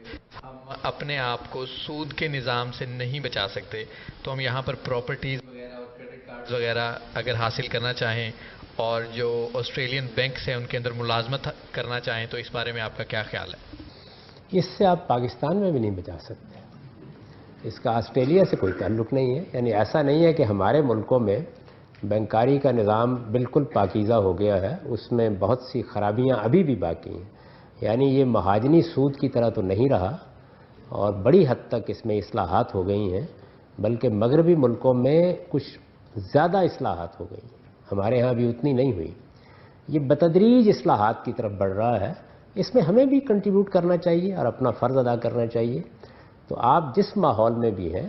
ہم اپنے آپ کو سود کے نظام سے نہیں بچا سکتے، تو ہم یہاں پر پراپرٹیز وغیرہ اور کریڈٹ کارڈز وغیرہ اگر حاصل کرنا چاہیں اور جو آسٹریلین بینکس ہیں ان کے اندر ملازمت کرنا چاہیں تو اس بارے میں آپ کا کیا خیال ہے؟ اس سے آپ پاکستان میں بھی نہیں بچا سکتے، اس کا آسٹریلیا سے کوئی تعلق نہیں ہے۔ یعنی ایسا نہیں ہے کہ ہمارے ملکوں میں بینکاری کا نظام بالکل پاکیزہ ہو گیا ہے، اس میں بہت سی خرابیاں ابھی بھی باقی ہیں۔ یعنی یہ مہاجنی سود کی طرح تو نہیں رہا، اور بڑی حد تک اس میں اصلاحات ہو گئی ہیں، بلکہ مغربی ملکوں میں کچھ زیادہ اصلاحات ہو گئی، ہمارے ہاں بھی اتنی نہیں ہوئی۔ یہ بتدریج اصلاحات کی طرف بڑھ رہا ہے، اس میں ہمیں بھی کنٹریبیوٹ کرنا چاہیے اور اپنا فرض ادا کرنا چاہیے۔ تو آپ جس ماحول میں بھی ہیں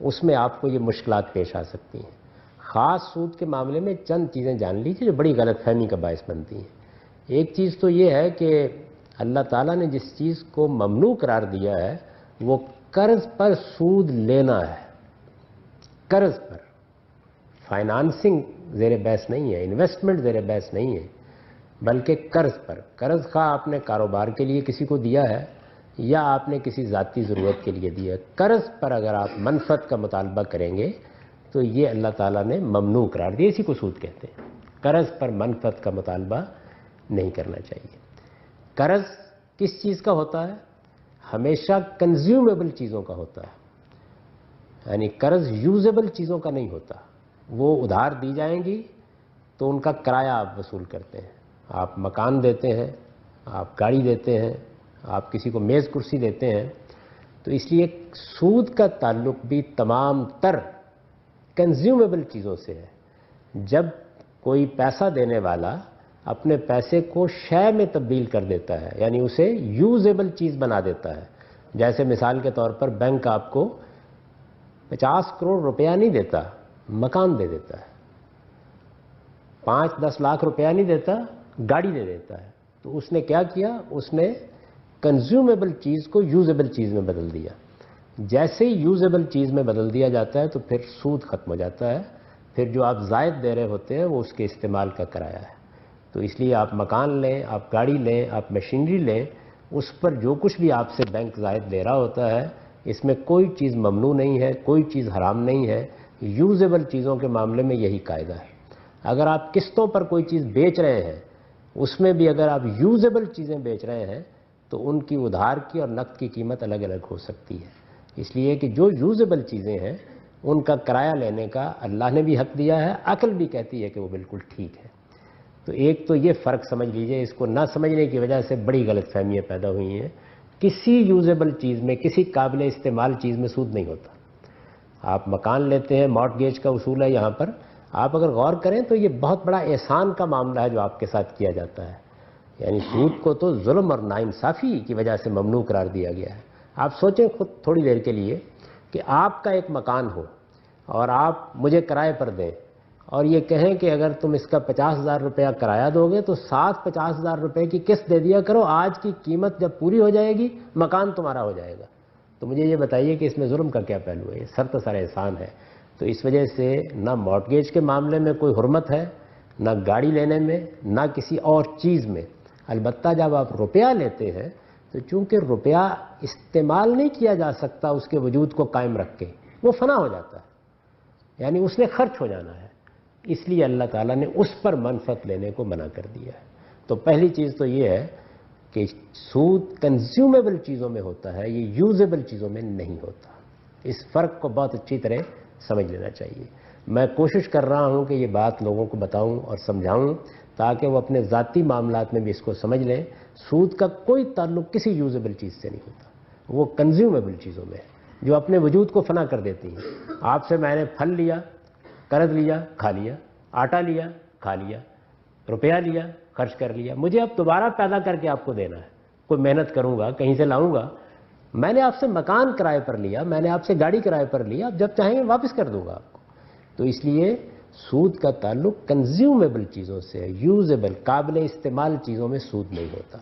اس میں آپ کو یہ مشکلات پیش آ سکتی ہیں. خاص سود کے معاملے میں چند چیزیں جان لیجیے جو بڑی غلط فہمی کا باعث بنتی ہیں. ایک چیز تو یہ ہے کہ اللہ تعالیٰ نے جس چیز کو ممنوع قرار دیا ہے وہ قرض پر سود لینا ہے. قرض پر فائنانسنگ زیر بحث نہیں ہے, انویسٹمنٹ زیر بحث نہیں ہے, بلکہ قرض پر. قرض خواہ آپ نے کاروبار کے لیے کسی کو دیا ہے یا آپ نے کسی ذاتی ضرورت کے لیے دیا ہے, قرض پر اگر آپ منفعت کا مطالبہ کریں گے تو یہ اللہ تعالیٰ نے ممنوع قرار دیا. اسی کو سود کہتے ہیں. قرض پر منفعت کا مطالبہ نہیں کرنا چاہیے. قرض کس چیز کا ہوتا ہے؟ ہمیشہ کنزیومیبل چیزوں کا ہوتا ہے, یعنی قرض یوزیبل چیزوں کا نہیں ہوتا. وہ ادھار دی جائیں گی تو ان کا کرایہ آپ وصول کرتے ہیں. آپ مکان دیتے ہیں, آپ گاڑی دیتے ہیں, آپ کسی کو میز کرسی دیتے ہیں. تو اس لیے سود کا تعلق بھی تمام تر کنزیومیبل چیزوں سے ہے. جب کوئی پیسہ دینے والا اپنے پیسے کو شے میں تبدیل کر دیتا ہے, یعنی اسے یوزیبل چیز بنا دیتا ہے. جیسے مثال کے طور پر بینک آپ کو 50 کروڑ روپیہ نہیں دیتا, مکان دے دیتا ہے. 5-10 لاکھ روپیہ نہیں دیتا, گاڑی دے دیتا ہے. تو اس نے کیا کیا؟ اس نے کنزیومیبل چیز کو یوزیبل چیز میں بدل دیا. جیسے ہی یوزیبل چیز میں بدل دیا جاتا ہے تو پھر سود ختم ہو جاتا ہے. پھر جو آپ زائد دے رہے ہوتے ہیں وہ اس کے استعمال کا کرایہ ہے. تو اس لیے آپ مکان لیں, آپ گاڑی لیں, آپ مشینری لیں, اس پر جو کچھ بھی آپ سے بینک زائد دے رہا ہوتا ہے اس میں کوئی چیز ممنوع نہیں ہے, کوئی چیز حرام نہیں ہے. یوزیبل چیزوں کے معاملے میں یہی قاعدہ ہے. اگر آپ قسطوں پر کوئی چیز بیچ رہے ہیں اس میں بھی اگر آپ یوزیبل چیزیں بیچ رہے ہیں تو ان کی ادھار کی اور نقد کی قیمت الگ الگ ہو سکتی ہے. اس لیے کہ جو یوزیبل چیزیں ہیں ان کا کرایہ لینے کا اللہ نے بھی حق دیا ہے, عقل بھی کہتی ہے کہ وہ بالکل ٹھیک ہے. تو ایک تو یہ فرق سمجھ لیجئے. اس کو نہ سمجھنے کی وجہ سے بڑی غلط فہمیاں پیدا ہوئی ہیں. کسی یوزیبل چیز میں, کسی قابل استعمال چیز میں سود نہیں ہوتا. آپ مکان لیتے ہیں, مارٹگیج کا اصول ہے یہاں پر. آپ اگر غور کریں تو یہ بہت بڑا احسان کا معاملہ ہے جو آپ کے ساتھ کیا جاتا ہے. یعنی سود کو تو ظلم اور ناانصافی کی وجہ سے ممنوع قرار دیا گیا ہے. آپ سوچیں خود تھوڑی دیر کے لیے کہ آپ کا ایک مکان ہو اور آپ مجھے کرائے پر دیں اور یہ کہیں کہ اگر تم اس کا 50,000 روپیہ کرایہ دو گے تو 50,000 روپے کی قسط دے دیا کرو, آج کی قیمت جب پوری ہو جائے گی مکان تمہارا ہو جائے گا. تو مجھے یہ بتائیے کہ اس میں ظلم کا کیا پہلو ہے؟ یہ سرتاسر احسان ہے. تو اس وجہ سے نہ مارٹگیج کے معاملے میں کوئی حرمت ہے, نہ گاڑی لینے میں, نہ کسی اور چیز میں. البتہ جب آپ روپیہ لیتے ہیں تو چونکہ روپیہ استعمال نہیں کیا جا سکتا اس کے وجود کو قائم رکھ کے, وہ فنا ہو جاتا ہے, یعنی اس نے خرچ ہو جانا ہے. اس لیے اللہ تعالیٰ نے اس پر منفعت لینے کو منع کر دیا ہے. تو پہلی چیز تو یہ ہے کہ سود کنزیومیبل چیزوں میں ہوتا ہے, یہ یوزیبل چیزوں میں نہیں ہوتا. اس فرق کو بہت اچھی طرح سمجھ لینا چاہیے. میں کوشش کر رہا ہوں کہ یہ بات لوگوں کو بتاؤں اور سمجھاؤں تاکہ وہ اپنے ذاتی معاملات میں بھی اس کو سمجھ لیں. سود کا کوئی تعلق کسی یوزیبل چیز سے نہیں ہوتا, وہ کنزیومیبل چیزوں میں ہے جو اپنے وجود کو فنا کر دیتی ہیں. آپ سے میں نے پھل لیا, قرض لیا, کھا لیا, آٹا لیا, کھا لیا, روپیہ لیا, خرچ کر لیا, مجھے اب دوبارہ پیدا کر کے آپ کو دینا ہے. کوئی محنت کروں گا, کہیں سے لاؤں گا. میں نے آپ سے مکان کرائے پر لیا, میں نے آپ سے گاڑی کرائے پر لیا, اب جب چاہیں گے واپس کر دوں گا آپ کو. تو اس لیے سود کا تعلق کنزیومیبل چیزوں سے ہے, یوزیبل قابل استعمال چیزوں میں سود نہیں ہوتا.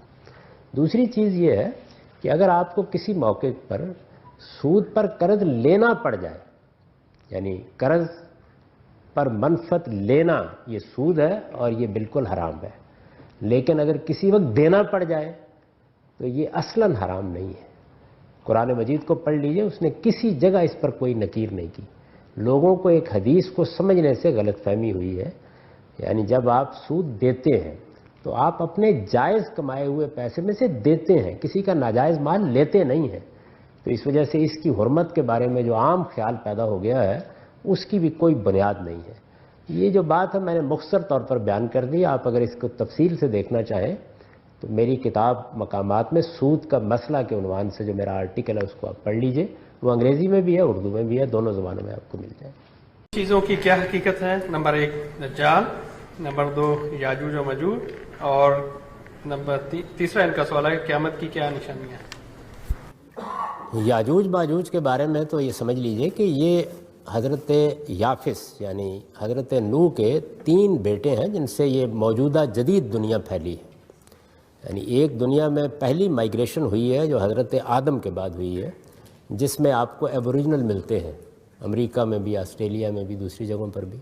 دوسری چیز یہ ہے کہ اگر آپ کو کسی موقع پر سود پر قرض لینا پڑ جائے, یعنی قرض پر منفعت لینا یہ سود ہے اور یہ بالکل حرام ہے. لیکن اگر کسی وقت دینا پڑ جائے تو یہ اصلاً حرام نہیں ہے. قرآن مجید کو پڑھ لیجئے, اس نے کسی جگہ اس پر کوئی نکیر نہیں کی. لوگوں کو ایک حدیث کو سمجھنے سے غلط فہمی ہوئی ہے. یعنی جب آپ سود دیتے ہیں تو آپ اپنے جائز کمائے ہوئے پیسے میں سے دیتے ہیں, کسی کا ناجائز مال لیتے نہیں ہیں. تو اس وجہ سے اس کی حرمت کے بارے میں جو عام خیال پیدا ہو گیا ہے اس کی بھی کوئی بنیاد نہیں ہے. یہ جو بات ہے میں نے مختصر طور پر بیان کر دی. آپ اگر اس کو تفصیل سے دیکھنا چاہیں تو میری کتاب مقامات میں سود کا مسئلہ کے عنوان سے جو میرا آرٹیکل ہے اس کو آپ پڑھ لیجئے. وہ انگریزی میں بھی ہے, اردو میں بھی ہے, دونوں زبانوں میں آپ کو مل جائے. چیزوں کی کیا حقیقت ہے؟ نمبر 1 دجال, نمبر 2 یاجوج و ماجوج, اور نمبر تیسرا ان کا سوال ہے کہ قیامت کی کیا نشانیاں ہیں. یاجوج ماجوج کے بارے میں تو یہ سمجھ لیجئے کہ یہ حضرت یافس یعنی حضرت نوح کے 3 بیٹے ہیں جن سے یہ موجودہ جدید دنیا پھیلی ہے. یعنی ایک دنیا میں پہلی مائیگریشن ہوئی ہے جو حضرت آدم کے بعد ہوئی ہے، جس میں آپ کو ایبوریجنل ملتے ہیں، امریکہ میں بھی، آسٹریلیا میں بھی، دوسری جگہوں پر بھی.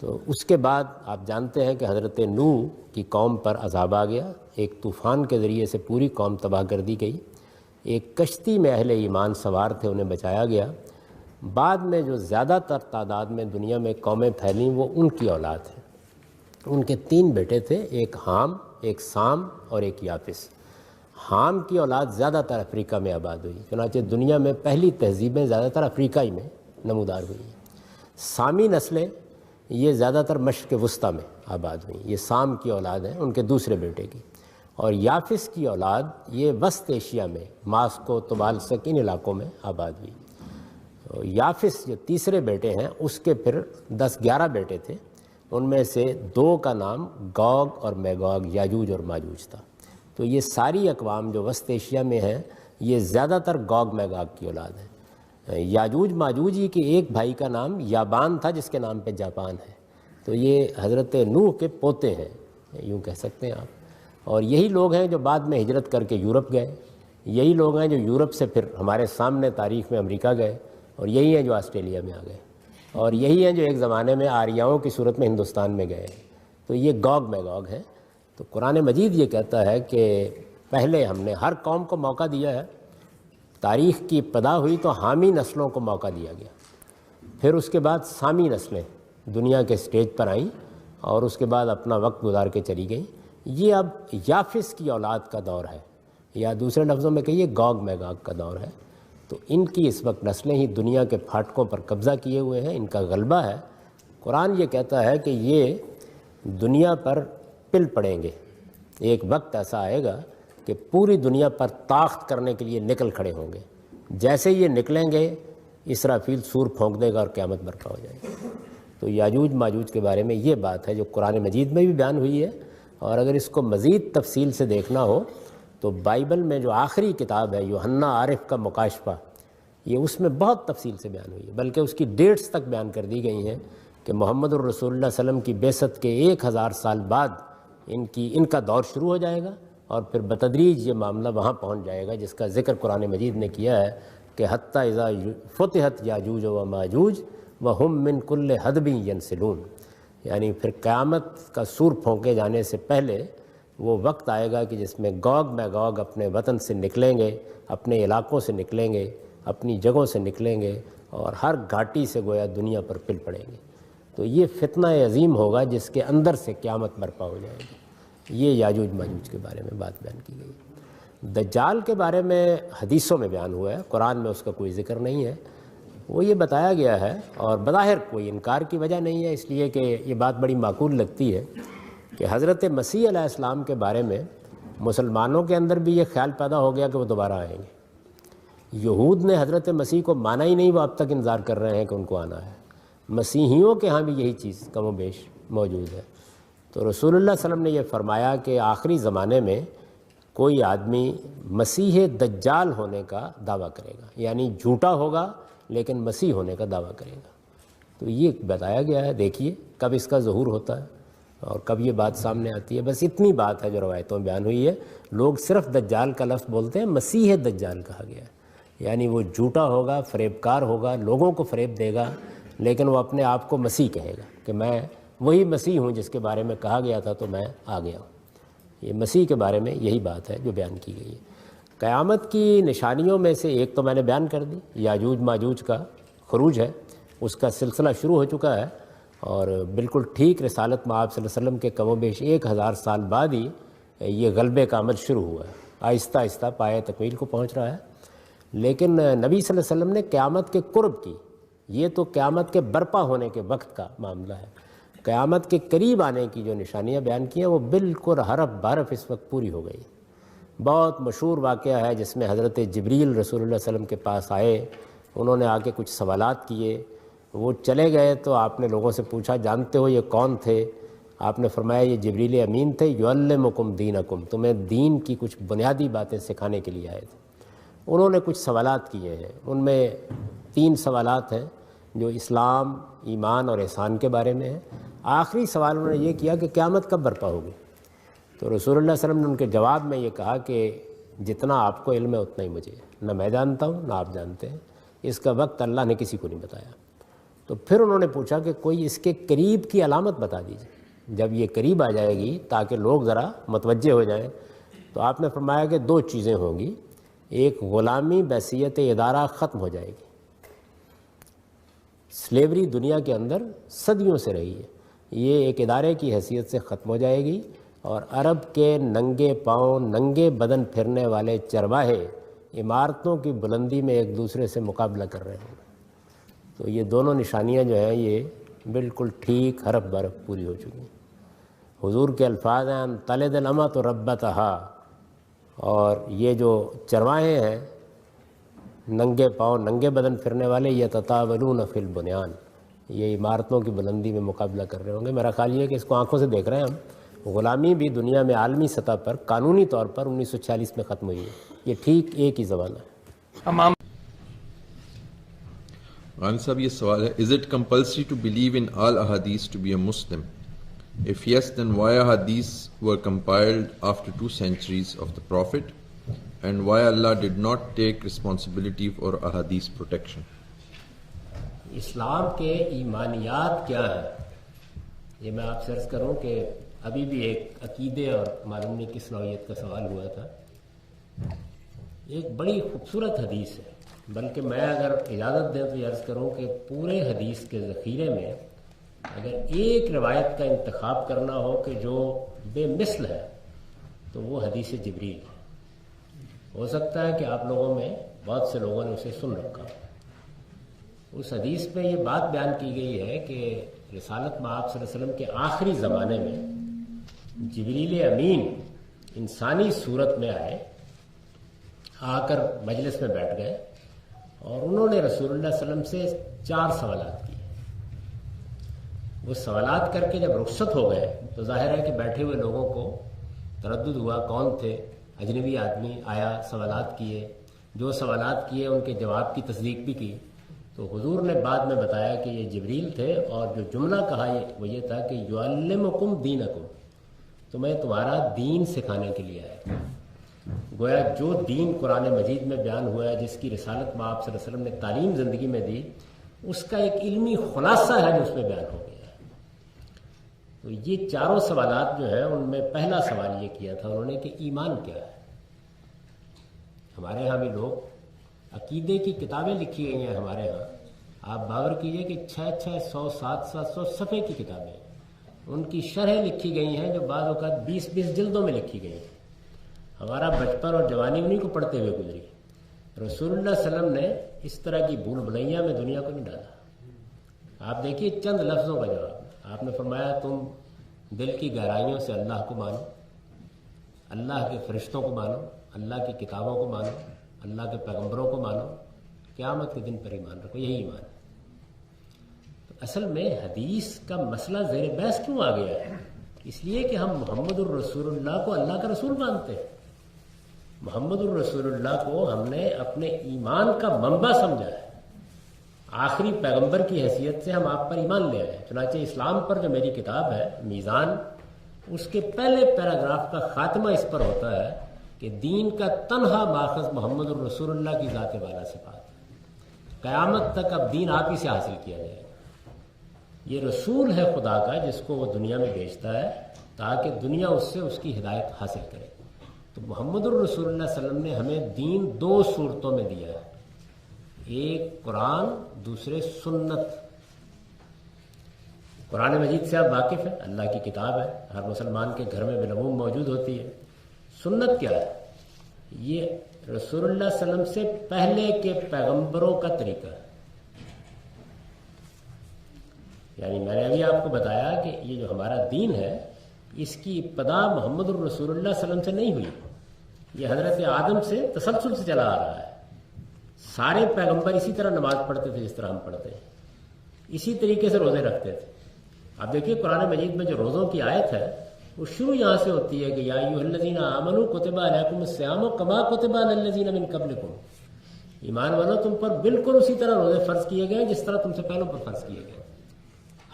تو اس کے بعد آپ جانتے ہیں کہ حضرت نوح کی قوم پر عذاب آ گیا، ایک طوفان کے ذریعے سے پوری قوم تباہ کر دی گئی. ایک کشتی میں اہل ایمان سوار تھے، انہیں بچایا گیا. بعد میں جو زیادہ تر تعداد میں دنیا میں قومیں پھیلیں وہ ان کی اولاد ہیں. ان کے 3 بیٹے تھے، ایک حام، ایک سام اور ایک یافس. حام کی اولاد زیادہ تر افریقہ میں آباد ہوئی، چنانچہ دنیا میں پہلی تہذیبیں زیادہ تر افریقہ میں نمودار ہوئی ہیں. سامی نسلیں یہ زیادہ تر مشرق وسطیٰ میں آباد ہوئیں، یہ سام کی اولاد ہیں ان کے دوسرے بیٹے کی. اور یافس کی اولاد یہ وسط ایشیا میں ماسکو، طبالسک، ان علاقوں میں آباد ہوئی. یافس جو تیسرے بیٹے ہیں اس کے پھر 10-11 بیٹے تھے، ان میں سے 2 کا نام گوگ اور میگوگ، یاجوج اور ماجوج تھا. تو یہ ساری اقوام جو وسط ایشیا میں ہیں یہ زیادہ تر گوگ میگوگ کی اولاد ہیں. یاجوج ماجوج کے ایک بھائی کا نام یابان تھا جس کے نام پہ جاپان ہے. تو یہ حضرت نوح کے پوتے ہیں، یوں کہہ سکتے ہیں آپ. اور یہی لوگ ہیں جو بعد میں ہجرت کر کے یورپ گئے، یہی لوگ ہیں جو یورپ سے پھر ہمارے سامنے تاریخ میں امریکہ گئے، اور یہی ہیں جو آسٹریلیا میں آ گئے، اور یہی ہیں جو ایک زمانے میں آریاؤں کی صورت میں ہندوستان میں گئے. تو یہ گوگ میگوگ ہیں. تو قرآن مجید یہ کہتا ہے کہ پہلے ہم نے ہر قوم کو موقع دیا ہے. تاریخ کی ابتدا ہوئی تو حامی نسلوں کو موقع دیا گیا، پھر اس کے بعد سامی نسلیں دنیا کے سٹیج پر آئیں اور اس کے بعد اپنا وقت گزار کے چلی گئیں. یہ اب یافس کی اولاد کا دور ہے، یا دوسرے لفظوں میں کہیے گوگ میگوگ کا دور ہے. تو ان کی اس وقت نسلیں ہی دنیا کے پھاٹکوں پر قبضہ کیے ہوئے ہیں، ان کا غلبہ ہے. قرآن یہ کہتا ہے کہ یہ دنیا پر پل پڑیں گے. ایک وقت ایسا آئے گا کہ پوری دنیا پر طاقت کرنے کے لیے نکل کھڑے ہوں گے. جیسے یہ نکلیں گے اسرافیل سور پھونک دے گا اور قیامت برپا ہو جائے گی. تو یاجوج ماجوج کے بارے میں یہ بات ہے جو قرآن مجید میں بھی بیان ہوئی ہے. اور اگر اس کو مزید تفصیل سے دیکھنا ہو تو بائبل میں جو آخری کتاب ہے یوحنا عارف کا مکاشفہ، یہ اس میں بہت تفصیل سے بیان ہوئی ہے، بلکہ اس کی ڈیٹس تک بیان کر دی گئی ہیں کہ محمد الرسول اللہ صلی اللہ علیہ وسلم کی بعثت کے 1000 سال بعد ان کا دور شروع ہو جائے گا، اور پھر بتدریج یہ معاملہ وہاں پہنچ جائے گا جس کا ذکر قرآن مجید نے کیا ہے کہ حتیٰ اذا فتحت یاجوج و ماجوج وہم من کل حدب ینسلون. یعنی پھر قیامت کا سور پھونکے جانے سے پہلے وہ وقت آئے گا کہ جس میں گوگ میگوگ اپنے وطن سے نکلیں گے، اپنے علاقوں سے نکلیں گے، اپنی جگہوں سے نکلیں گے، اور ہر گھاٹی سے گویا دنیا پر پل پڑیں گے. تو یہ فتنہ عظیم ہوگا جس کے اندر سے قیامت برپا ہو جائے گی. یہ یاجوج ماجوج کے بارے میں بات بیان کی گئی. دجال کے بارے میں حدیثوں میں بیان ہوا ہے، قرآن میں اس کا کوئی ذکر نہیں ہے. وہ یہ بتایا گیا ہے، اور بظاہر کوئی انکار کی وجہ نہیں ہے، اس لیے کہ یہ بات بڑی معقول لگتی ہے کہ حضرت مسیح علیہ السلام کے بارے میں مسلمانوں کے اندر بھی یہ خیال پیدا ہو گیا کہ وہ دوبارہ آئیں گے. یہود نے حضرت مسیح کو مانا ہی نہیں، وہ اب تک انتظار کر رہے ہیں کہ ان کو آنا ہے. مسیحیوں کے ہاں بھی یہی چیز کم و بیش موجود ہے. تو رسول اللہ صلی اللہ علیہ وسلم نے یہ فرمایا کہ آخری زمانے میں کوئی آدمی مسیح دجال ہونے کا دعویٰ کرے گا، یعنی جھوٹا ہوگا لیکن مسیح ہونے کا دعویٰ کرے گا. تو یہ بتایا گیا ہے. دیکھیے کب اس کا ظہور ہوتا ہے اور کب یہ بات سامنے آتی ہے. بس اتنی بات ہے جو روایتوں میں بیان ہوئی ہے. لوگ صرف دجال کا لفظ بولتے ہیں، مسیح دجال کہا گیا ہے. یعنی وہ جھوٹا ہوگا، فریب کار ہوگا، لوگوں کو فریب دے گا، لیکن وہ اپنے آپ کو مسیح کہے گا کہ میں وہی مسیح ہوں جس کے بارے میں کہا گیا تھا تو میں آ گیا ہوں. یہ مسیح کے بارے میں یہی بات ہے جو بیان کی گئی ہے. قیامت کی نشانیوں میں سے ایک تو میں نے بیان کر دی، یاجوج ماجوج کا خروج ہے. اس کا سلسلہ شروع ہو چکا ہے، اور بالکل ٹھیک رسالت میں آپ صلی اللہ علیہ وسلم کے کم و بیش 1000 سال بعد ہی یہ غلبے کا عمل شروع ہوا ہے. آہستہ آہستہ پائے تکمیل کو پہنچ رہا ہے. لیکن نبی صلی اللہ علیہ وسلم نے قیامت کے قرب کی، یہ تو قیامت کے برپا ہونے کے وقت کا معاملہ ہے. قیامت کے قریب آنے کی جو نشانیاں بیان کی ہیں وہ بالکل حرف بحرف اس وقت پوری ہو گئی. بہت مشہور واقعہ ہے جس میں حضرت جبریل رسول اللہ صلی اللہ علیہ وسلم کے پاس آئے، انہوں نے آ کے کچھ سوالات کیے، وہ چلے گئے تو آپ نے لوگوں سے پوچھا جانتے ہو یہ کون تھے؟ آپ نے فرمایا یہ جبریل امین تھے، یعلمکم دینکم، تمہیں دین کی کچھ بنیادی باتیں سکھانے کے لیے آئے تھے. انہوں نے کچھ سوالات کیے ہیں. ان میں 3 سوالات ہیں جو اسلام، ایمان اور احسان کے بارے میں ہیں. آخری سوال انہوں نے یہ کیا کہ قیامت کب برپا ہوگی. تو رسول اللہ صلی اللہ علیہ وسلم نے ان کے جواب میں یہ کہا کہ جتنا آپ کو علم ہے اتنا ہی مجھے، نہ میں جانتا ہوں نہ آپ جانتے ہیں، اس کا وقت اللہ نے کسی کو نہیں بتایا. تو پھر انہوں نے پوچھا کہ کوئی اس کے قریب کی علامت بتا دیجیے، جب یہ قریب آ جائے گی تاکہ لوگ ذرا متوجہ ہو جائیں. تو آپ نے فرمایا کہ 2 چیزیں ہوں گی. ایک، غلامی بحیثیت ادارہ ختم ہو جائے گی. سلیوری دنیا کے اندر صدیوں سے رہی ہے، یہ ایک ادارے کی حیثیت سے ختم ہو جائے گی، اور عرب کے ننگے پاؤں ننگے بدن پھرنے والے چرواہے عمارتوں کی بلندی میں ایک دوسرے سے مقابلہ کر رہے ہیں. تو یہ دونوں نشانیاں جو ہیں یہ بالکل ٹھیک حرف برف پوری ہو چکی ہیں. حضور کے الفاظ ہیں تلد الامۃ ربتہا، اور یہ جو چرواہے ہیں ننگے پاؤں ننگے بدن پھرنے والے، یتطاولون فی البنیان، یہ عمارتوں کی بلندی میں مقابلہ کر رہے ہوں گے. میرا خیال یہ ہے کہ اس کو آنکھوں سے دیکھ رہے ہیں ہم. غلامی بھی دنیا میں عالمی سطح پر قانونی طور پر 1946 میں ختم ہوئی ہے. یہ ٹھیک ایک ہی زمانہ ہے. غانی صاحب یہ سوال ہے، is it compulsory to believe in all احادیث to be a Muslim? If yes, then why hadiths were compiled after 2 centuries of the Prophet, and why Allah did not take responsibility for ahadith protection? اسلام کے ایمانیات کیا ہیں، یہ میں آپ سے عرض کروں کہ ابھی بھی ایک عقیدے اور معلوم نہیں کس نوعیت کا سوال ہوا تھا. ایک بڑی خوبصورت حدیث ہے، بلکہ میں اگر اجازت دیں تو یہ عرض کروں کہ پورے حدیث کے ذخیرے میں اگر ایک روایت کا انتخاب کرنا ہو کہ جو بے مثل ہے تو وہ حدیث جبریل ہے. ہو سکتا ہے کہ آپ لوگوں میں بہت سے لوگوں نے اسے سن رکھا. اس حدیث پہ یہ بات بیان کی گئی ہے کہ رسالت میں آپ صلی اللہ علیہ وسلم کے آخری زمانے میں جبریل امین انسانی صورت میں آئے، آ کر مجلس میں بیٹھ گئے، اور انہوں نے رسول اللہ صلی اللہ علیہ وسلم سے 4 سوالات کیے. وہ سوالات کر کے جب رخصت ہو گئے تو ظاہر ہے کہ بیٹھے ہوئے لوگوں کو تردد ہوا، کون تھے، اجنبی آدمی آیا، سوالات کیے. جو سوالات کیے ان کے جواب کی تصدیق بھی کی. تو حضور نے بعد میں بتایا کہ یہ جبریل تھے، اور جو جملہ کہا وہ یہ تھا کہ یعلمکم دینکم، تو میں تمہارا دین سکھانے کے لیے آیا. گویا جو دین قرآن مجید میں بیان ہوا ہے، جس کی رسالت میں آپ صلی اللہ علیہ وسلم نے تعلیم زندگی میں دی، اس کا ایک علمی خلاصہ ہے جو اس میں بیان ہو گیا. تو یہ 4 سوالات جو ہیں ان میں پہلا سوال یہ کیا تھا انہوں نے کہ ایمان کیا ہے. ہمارے ہاں بھی لوگ عقیدے کی کتابیں لکھی گئی ہیں ہمارے ہاں، آپ باور کیجئے کہ 600 700 صفحے کی کتابیں، ان کی شرح لکھی گئی ہیں جو بعض اوقات 20 جلدوں میں لکھی گئی ہیں. ہمارا بچپن اور جوانی انہیں کو پڑھتے ہوئے گزری. رسول اللہ صلی اللہ علیہ وسلم نے اس طرح کی بھول بھلیاں میں دنیا کو نہیں ڈالا. آپ دیکھیے چند لفظوں کا جواب. آپ نے فرمایا تم دل کی گہرائیوں سے اللہ کو مانو، اللہ کے فرشتوں کو مانو، اللہ کی کتابوں کو مانو، اللہ کے پیغمبروں کو مانو، قیامت کے دن پر ایمان رکھو. یہی ایمان ہے. تو اصل میں حدیث کا مسئلہ زیر بحث کیوں آ گیا ہے؟ اس لیے کہ ہم محمد الرسول اللہ کو اللہ کا رسول مانتے ہیں. محمد الرسول اللہ کو ہم نے اپنے ایمان کا منبع سمجھا ہے. آخری پیغمبر کی حیثیت سے ہم آپ پر ایمان لے آئے. چنانچہ اسلام پر جو میری کتاب ہے میزان، اس کے پہلے پیراگراف کا خاتمہ اس پر ہوتا ہے کہ دین کا تنہا ماخذ محمد الرسول اللہ کی ذات والا صفات. قیامت تک اب دین آپ ہی سے حاصل کیا جائے گا. یہ رسول ہے خدا کا جس کو وہ دنیا میں بھیجتا ہے تاکہ دنیا اس سے اس کی ہدایت حاصل کرے. تو محمد الرسول اللہ صلی اللہ علیہ وسلم نے ہمیں دین 2 صورتوں میں دیا ہے، ایک قرآن، دوسرے سنت. قرآن مجید سے آپ واقف ہیں، اللہ کی کتاب ہے، ہر مسلمان کے گھر میں بالعموم موجود ہوتی ہے. سنت کیا ہے؟ یہ رسول اللہ صلی اللہ علیہ وسلم سے پہلے کے پیغمبروں کا طریقہ ہے. یعنی میں نے ابھی آپ کو بتایا کہ یہ جو ہمارا دین ہے اس کی ابتدا محمد الرسول اللہ صلی اللہ علیہ وسلم سے نہیں ہوئی. یہ حضرت آدم سے تسلسل سے چلا آ رہا ہے. سارے پیغمبر اسی طرح نماز پڑھتے تھے جس طرح ہم پڑھتے ہیں، اسی طریقے سے روزے رکھتے تھے. آپ دیکھیے قرآن مجید میں جو روزوں کی آیت ہے وہ شروع یہاں سے ہوتی ہے کہ یا ایھا الذین آمنوا کتب علیکم الصیام کما کتب علی الذین من قبلکم. ایمان والو تم پر بالکل اسی طرح روزے فرض کیے گئے جس طرح تم سے پہلوں پر فرض کیے گئے.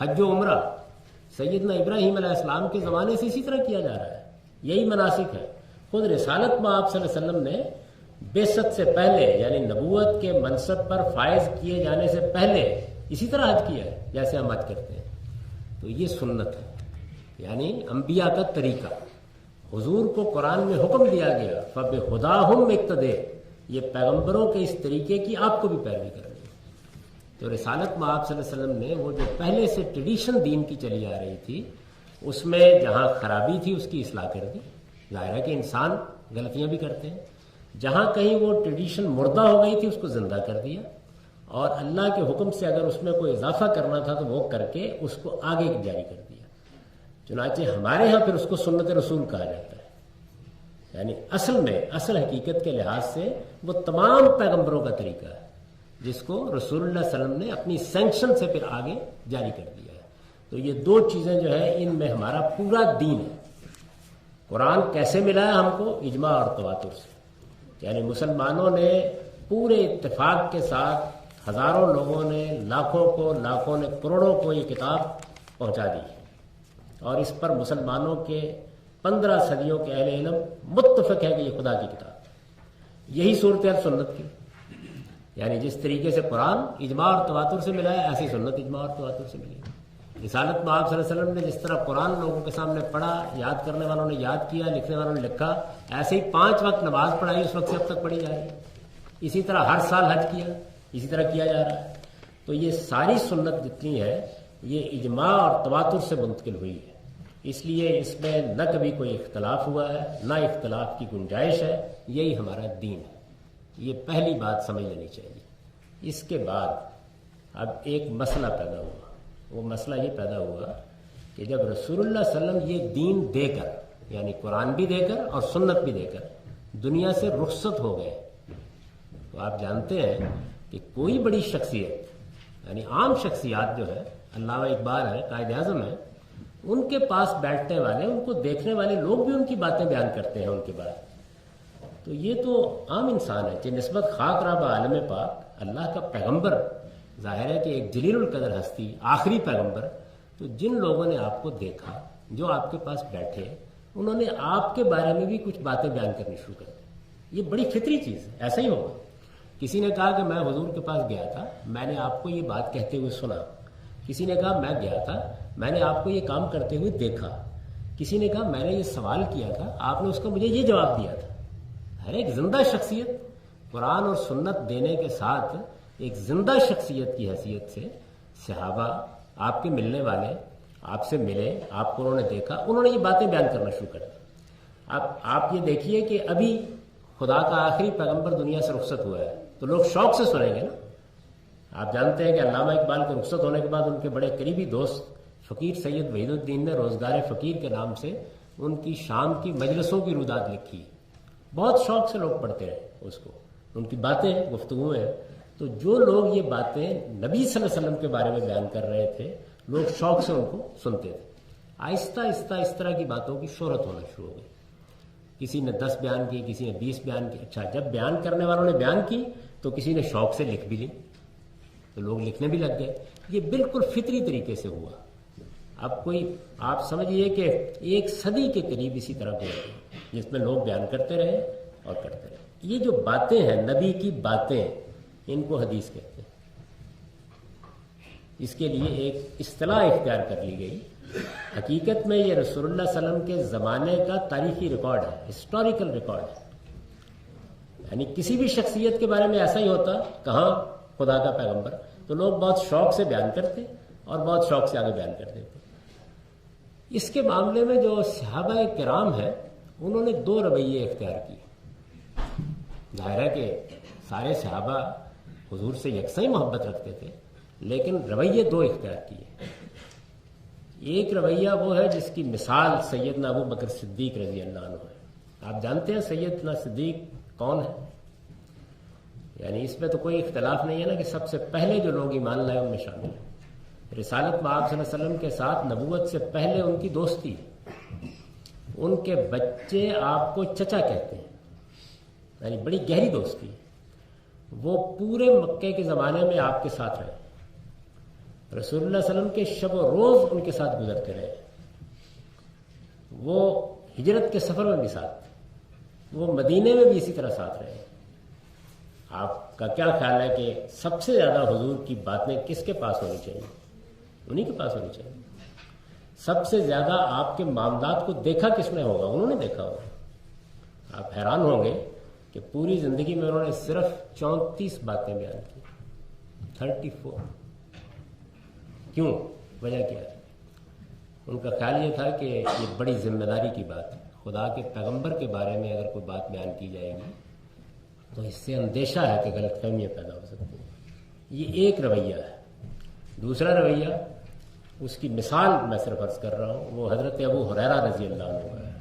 حج و عمرہ سیدنا ابراہیم علیہ السلام کے زمانے سے اسی طرح کیا جا رہا ہے. یہی مناسک ہے. خود رسالت میں آپ صلی اللہ علیہ وسلم نے بعثت سے پہلے یعنی نبوت کے منصب پر فائز کیے جانے سے پہلے اسی طرح حج کیا ہے جیسے ہم حج کرتے ہیں. تو یہ سنت ہے، یعنی انبیاء کا طریقہ. حضور کو قرآن میں حکم دیا گیا فَبِهُدَاهُمْ اقْتَدِیٰ، یہ پیغمبروں کے اس طریقے کی آپ کو بھی پیروی کرنی ہے. تو رسالت میں آپ صلی اللہ علیہ وسلم نے وہ جو پہلے سے ٹریڈیشن دین کی چلی آ رہی تھی اس میں جہاں خرابی تھی اس کی اصلاح کر دی. ظاہر ہے کہ انسان غلطیاں بھی کرتے ہیں. جہاں کہیں وہ ٹریڈیشن مردہ ہو گئی تھی اس کو زندہ کر دیا، اور اللہ کے حکم سے اگر اس میں کوئی اضافہ کرنا تھا تو وہ کر کے اس کو آگے جاری کر دیا. چنانچہ ہمارے ہاں پھر اس کو سنت رسول کہا جاتا ہے. یعنی اصل میں اصل حقیقت کے لحاظ سے وہ تمام پیغمبروں کا طریقہ ہے جس کو رسول اللہ صلی اللہ علیہ وسلم نے اپنی سینکشن سے پھر آگے جاری کر دیا ہے. تو یہ دو چیزیں جو ہے ان میں ہمارا پورا دین ہے. قرآن کیسے ملا ہے ہم کو؟ اجماع اور تواتر سے. یعنی مسلمانوں نے پورے اتفاق کے ساتھ ہزاروں لوگوں نے لاکھوں نے کروڑوں کو یہ کتاب پہنچا دی ہے، اور اس پر مسلمانوں کے 15 صدیوں کے اہل علم متفق ہے کہ یہ خدا کی کتاب ہے. یہی صورتحال سنت کی، یعنی جس طریقے سے قرآن اجماع اور تواتر سے ملا ہے ایسی سنت اجماع اور تواتر سے ملی. رسالت میں آپ صلی اللہ علیہ وسلم نے جس طرح قرآن لوگوں کے سامنے پڑھا، یاد کرنے والوں نے یاد کیا، لکھنے والوں نے لکھا، ایسے ہی 5 وقت نماز پڑھائی اس وقت سے اب تک پڑھی جا رہی ہے. اسی طرح ہر سال حج کیا، اسی طرح کیا جا رہا ہے. تو یہ ساری سنت جتنی ہے یہ اجماع اور تواتر سے منتقل ہوئی ہے. اس لیے اس میں نہ کبھی کوئی اختلاف ہوا ہے نہ اختلاف کی گنجائش ہے. یہی ہمارا دین ہے. یہ پہلی بات سمجھ لینی چاہیے. اس کے بعد اب ایک مسئلہ پیدا ہوا. وہ مسئلہ یہ پیدا ہوا کہ جب رسول اللہ صلی اللہ علیہ وسلم یہ دین دے کر یعنی قرآن بھی دے کر اور سنت بھی دے کر دنیا سے رخصت ہو گئے، تو آپ جانتے ہیں کہ کوئی بڑی شخصیت یعنی عام شخصیات جو ہے، علامہ اقبال ہے، قائد اعظم ہے، ان کے پاس بیٹھنے والے، ان کو دیکھنے والے لوگ بھی ان کی باتیں بیان کرتے ہیں ان کے بارے. تو یہ تو عام انسان ہے کہ نسبت خاک رابع عالم پاک اللہ کا پیغمبر، ظاہر ہے کہ ایک جلیل القدر ہستی، آخری پیغمبر. تو جن لوگوں نے آپ کو دیکھا، جو آپ کے پاس بیٹھے، انہوں نے آپ کے بارے میں بھی کچھ باتیں بیان کرنی شروع کر دی. یہ بڑی فطری چیز ہے، ایسا ہی ہوگا. کسی نے کہا کہ میں حضور کے پاس گیا تھا، میں نے آپ کو یہ بات کہتے ہوئے سنا. کسی نے کہا میں گیا تھا، میں نے آپ کو یہ کام کرتے ہوئے دیکھا. کسی نے کہا میں نے یہ سوال کیا تھا، آپ نے اس کا مجھے یہ جواب دیا تھا. ہر ایک زندہ شخصیت قرآن اور سنت دینے کے ساتھ ایک زندہ شخصیت کی حیثیت سے صحابہ، آپ کے ملنے والے، آپ سے ملے، آپ کو انہوں نے دیکھا، انہوں نے یہ باتیں بیان کرنا شروع کر دی. اب آپ یہ دیکھیے کہ ابھی خدا کا آخری پیغمبر دنیا سے رخصت ہوا ہے تو لوگ شوق سے سنیں گے نا. آپ جانتے ہیں کہ علامہ اقبال کے رخصت ہونے کے بعد ان کے بڑے قریبی دوست فقیر سید وحید الدین نے روزگار فقیر کے نام سے ان کی شام کی مجلسوں کی روداد لکھی. بہت شوق سے لوگ پڑھتے ہیں اس کو، ان کی باتیں، گفتگویں ہیں. تو جو لوگ یہ باتیں نبی صلی اللہ علیہ وسلم کے بارے میں بیان کر رہے تھے، لوگ شوق سے ان کو سنتے تھے. آہستہ آہستہ اس طرح کی باتوں کی شہرت ہونا شروع ہو گئی. کسی نے 10 بیان کی، کسی نے 20 بیان کی. اچھا، جب بیان کرنے والوں نے بیان کی تو کسی نے شوق سے لکھ بھی لی، تو لوگ لکھنے بھی لگ گئے. یہ بالکل فطری طریقے سے ہوا. اب کوئی آپ سمجھیے کہ 1 صدی کے قریب اسی طرح ہوا جس میں لوگ بیان کرتے رہے اور کرتے رہے. یہ جو باتیں ہیں نبی کی باتیں، ان کو حدیث کہتے ہیں. اس کے لیے ایک اصطلاح اختیار کر لی گئی. حقیقت میں یہ رسول اللہ صلی اللہ علیہ وسلم کے زمانے کا تاریخی ریکارڈ ہے، ہسٹوریکل ریکارڈ ہے. یعنی کسی بھی شخصیت کے بارے میں ایسا ہی ہوتا، کہاں خدا کا پیغمبر، تو لوگ بہت شوق سے بیان کرتے اور بہت شوق سے آگے بیان کرتے تھے. اس کے معاملے میں جو صحابہ کرام ہیں انہوں نے 2 رویے اختیار کیے. ظاہر ہے کہ سارے صحابہ حضور سے یکساں ہی محبت رکھتے تھے، لیکن رویے 2 اختیار کیے. ایک رویہ وہ ہے جس کی مثال سیدنا ابو بکر صدیق رضی اللہ عنہ ہے. آپ جانتے ہیں سیدنا صدیق کون ہے؟ یعنی اس میں تو کوئی اختلاف نہیں ہے نا کہ سب سے پہلے جو لوگ ایمان لائے ان میں شامل ہیں. رسالت میں آپ صلی اللہ علیہ وسلم کے ساتھ نبوت سے پہلے ان کی دوستی ہے. ان کے بچے آپ کو چچا کہتے ہیں، یعنی بڑی گہری دوستی ہے. وہ پورے مکے کے زمانے میں آپ کے ساتھ رہے. رسول اللہ صلی اللہ علیہ وسلم کے شب و روز ان کے ساتھ گزرتے رہے. وہ ہجرت کے سفر میں بھی ساتھ، وہ مدینے میں بھی اسی طرح ساتھ رہے. آپ کا کیا خیال ہے کہ سب سے زیادہ حضور کی باتیں کس کے پاس ہونی چاہیے؟ انہی کے پاس ہونی چاہیے. سب سے زیادہ آپ کے معاملات کو دیکھا کس نے ہوگا؟ انہوں نے دیکھا ہوگا. آپ حیران ہوں گے کہ پوری زندگی میں انہوں نے صرف 34 باتیں بیان کی. 34. کیوں؟ وجہ کیا ہے؟ ان کا خیال یہ تھا کہ یہ بڑی ذمہ داری کی بات ہے. خدا کے پیغمبر کے بارے میں اگر کوئی بات بیان کی جائے گی تو اس سے اندیشہ ہے کہ غلط فہمیاں پیدا ہو سکتی ہیں. یہ ایک رویہ ہے. دوسرا رویہ، اس کی مثال میں صرف عرض کر رہا ہوں، وہ حضرت ابو ہریرہ رضی اللہ عنہ کا ہے.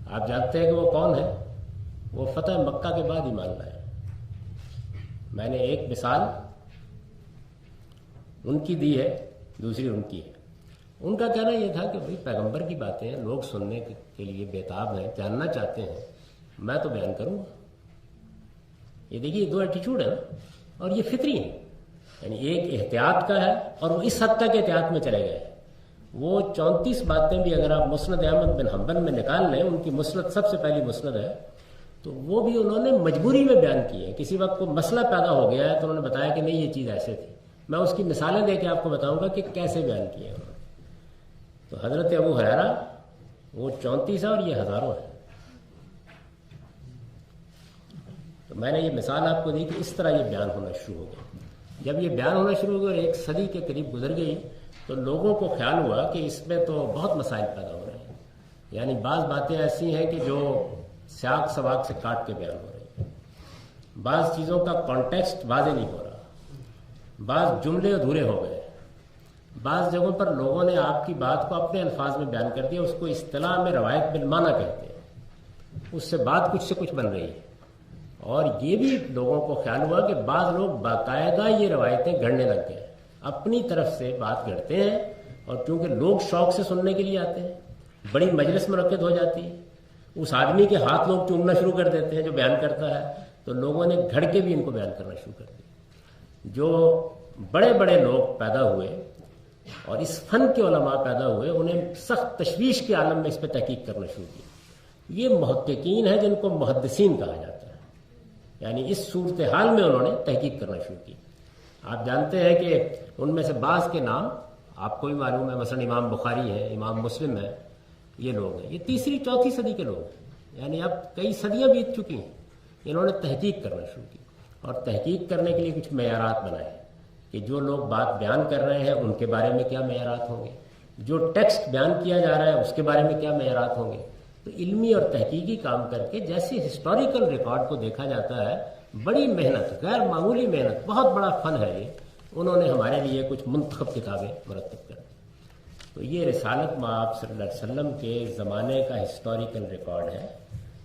آپ جانتے ہیں کہ وہ کون ہے؟ وہ فتح مکہ کے بعد ایمان لائے. میں نے ایک مثال ان کی دی ہے، دوسری ان کی ہے. ان کا کہنا یہ تھا کہ بھائی پیغمبر کی باتیں لوگ سننے کے لیے بےتاب ہیں، جاننا چاہتے ہیں، میں تو بیان کروں گا. یہ دیکھیے دو ایٹیچیوڈ ہے نا، اور یہ فطری ہے. یعنی ایک احتیاط کا ہے اور وہ اس حد تک احتیاط میں چلے گئے. وہ 34 باتیں بھی اگر آپ مسند احمد بن حنبل میں نکال لیں، ان کی مسند سب سے پہلی مسند ہے، تو وہ بھی انہوں نے مجبوری میں بیان کی ہے. کسی وقت کوئی مسئلہ پیدا ہو گیا ہے تو انہوں نے بتایا کہ نہیں یہ چیز ایسے تھی. میں اس کی مثالیں دے کے آپ کو بتاؤں گا کہ کیسے بیان کیے ہیں. تو حضرت ابو ہریرہ وہ 34 ہے اور یہ ہزاروں ہے. تو میں نے یہ مثال آپ کو دی کہ اس طرح یہ بیان ہونا شروع ہو گیا. جب یہ بیان ہونا شروع ہو گیا اور 1 صدی کے قریب گزر گئی تو لوگوں کو خیال ہوا کہ اس میں تو بہت مسائل پیدا ہو رہے ہیں. یعنی بعض باتیں ایسی ہیں کہ جو سیاق سباق سے کاٹ کے بیان ہو رہی ہیں. بعض چیزوں کا کانٹیکسٹ واضح نہیں ہو رہا. بعض جملے ادھورے ہو گئے. بعض جگہوں پر لوگوں نے آپ کی بات کو اپنے الفاظ میں بیان کر دیا. اس کو اصطلاح میں روایت بالمعنی کہتے ہیں. اس سے بات کچھ سے کچھ بن رہی ہے. اور یہ بھی لوگوں کو خیال ہوا کہ بعض لوگ باقاعدہ یہ روایتیں گھڑنے لگ گئے. اپنی طرف سے بات گھڑتے ہیں اور چونکہ لوگ شوق سے سننے کے لیے آتے ہیں، بڑی مجلس منعقد ہو جاتی ہے، اس آدمی کے ہاتھ لوگ چومنا شروع کر دیتے ہیں جو بیان کرتا ہے، تو لوگوں نے گھڑ کے بھی ان کو بیان کرنا شروع کر دیا. جو بڑے بڑے لوگ پیدا ہوئے اور اس فن کے علماء پیدا ہوئے، انہیں سخت تشویش کے عالم میں اس پہ تحقیق کرنا شروع کی. یہ محققین ہیں جن کو محدثین کہا جاتا ہے. یعنی اس صورتحال میں انہوں نے تحقیق کرنا شروع کی. آپ جانتے ہیں کہ ان میں سے بعض کے نام آپ کو بھی معلوم ہے، مثلا امام بخاری ہے، امام مسلم ہے، یہ لوگ ہیں. یہ 3ری 4تھی صدی کے لوگ ہیں. یعنی اب کئی صدیاں بیت چکی ہیں. انہوں نے تحقیق کرنا شروع کی اور تحقیق کرنے کے لیے کچھ معیارات بنائے کہ جو لوگ بات بیان کر رہے ہیں ان کے بارے میں کیا معیارات ہوں گے، جو ٹیکسٹ بیان کیا جا رہا ہے اس کے بارے میں کیا معیارات ہوں گے. تو علمی اور تحقیقی کام کر کے جیسے ہسٹوریکل ریکارڈ کو دیکھا جاتا ہے، بڑی محنت، غیر معمولی محنت، بہت بڑا فن ہے یہ. انہوں نے ہمارے لیے کچھ منتخب کتابیں مرتب کر دی. تو یہ رسالت مآب صلی اللہ علیہ وسلم کے زمانے کا ہسٹوریکل ریکارڈ ہے.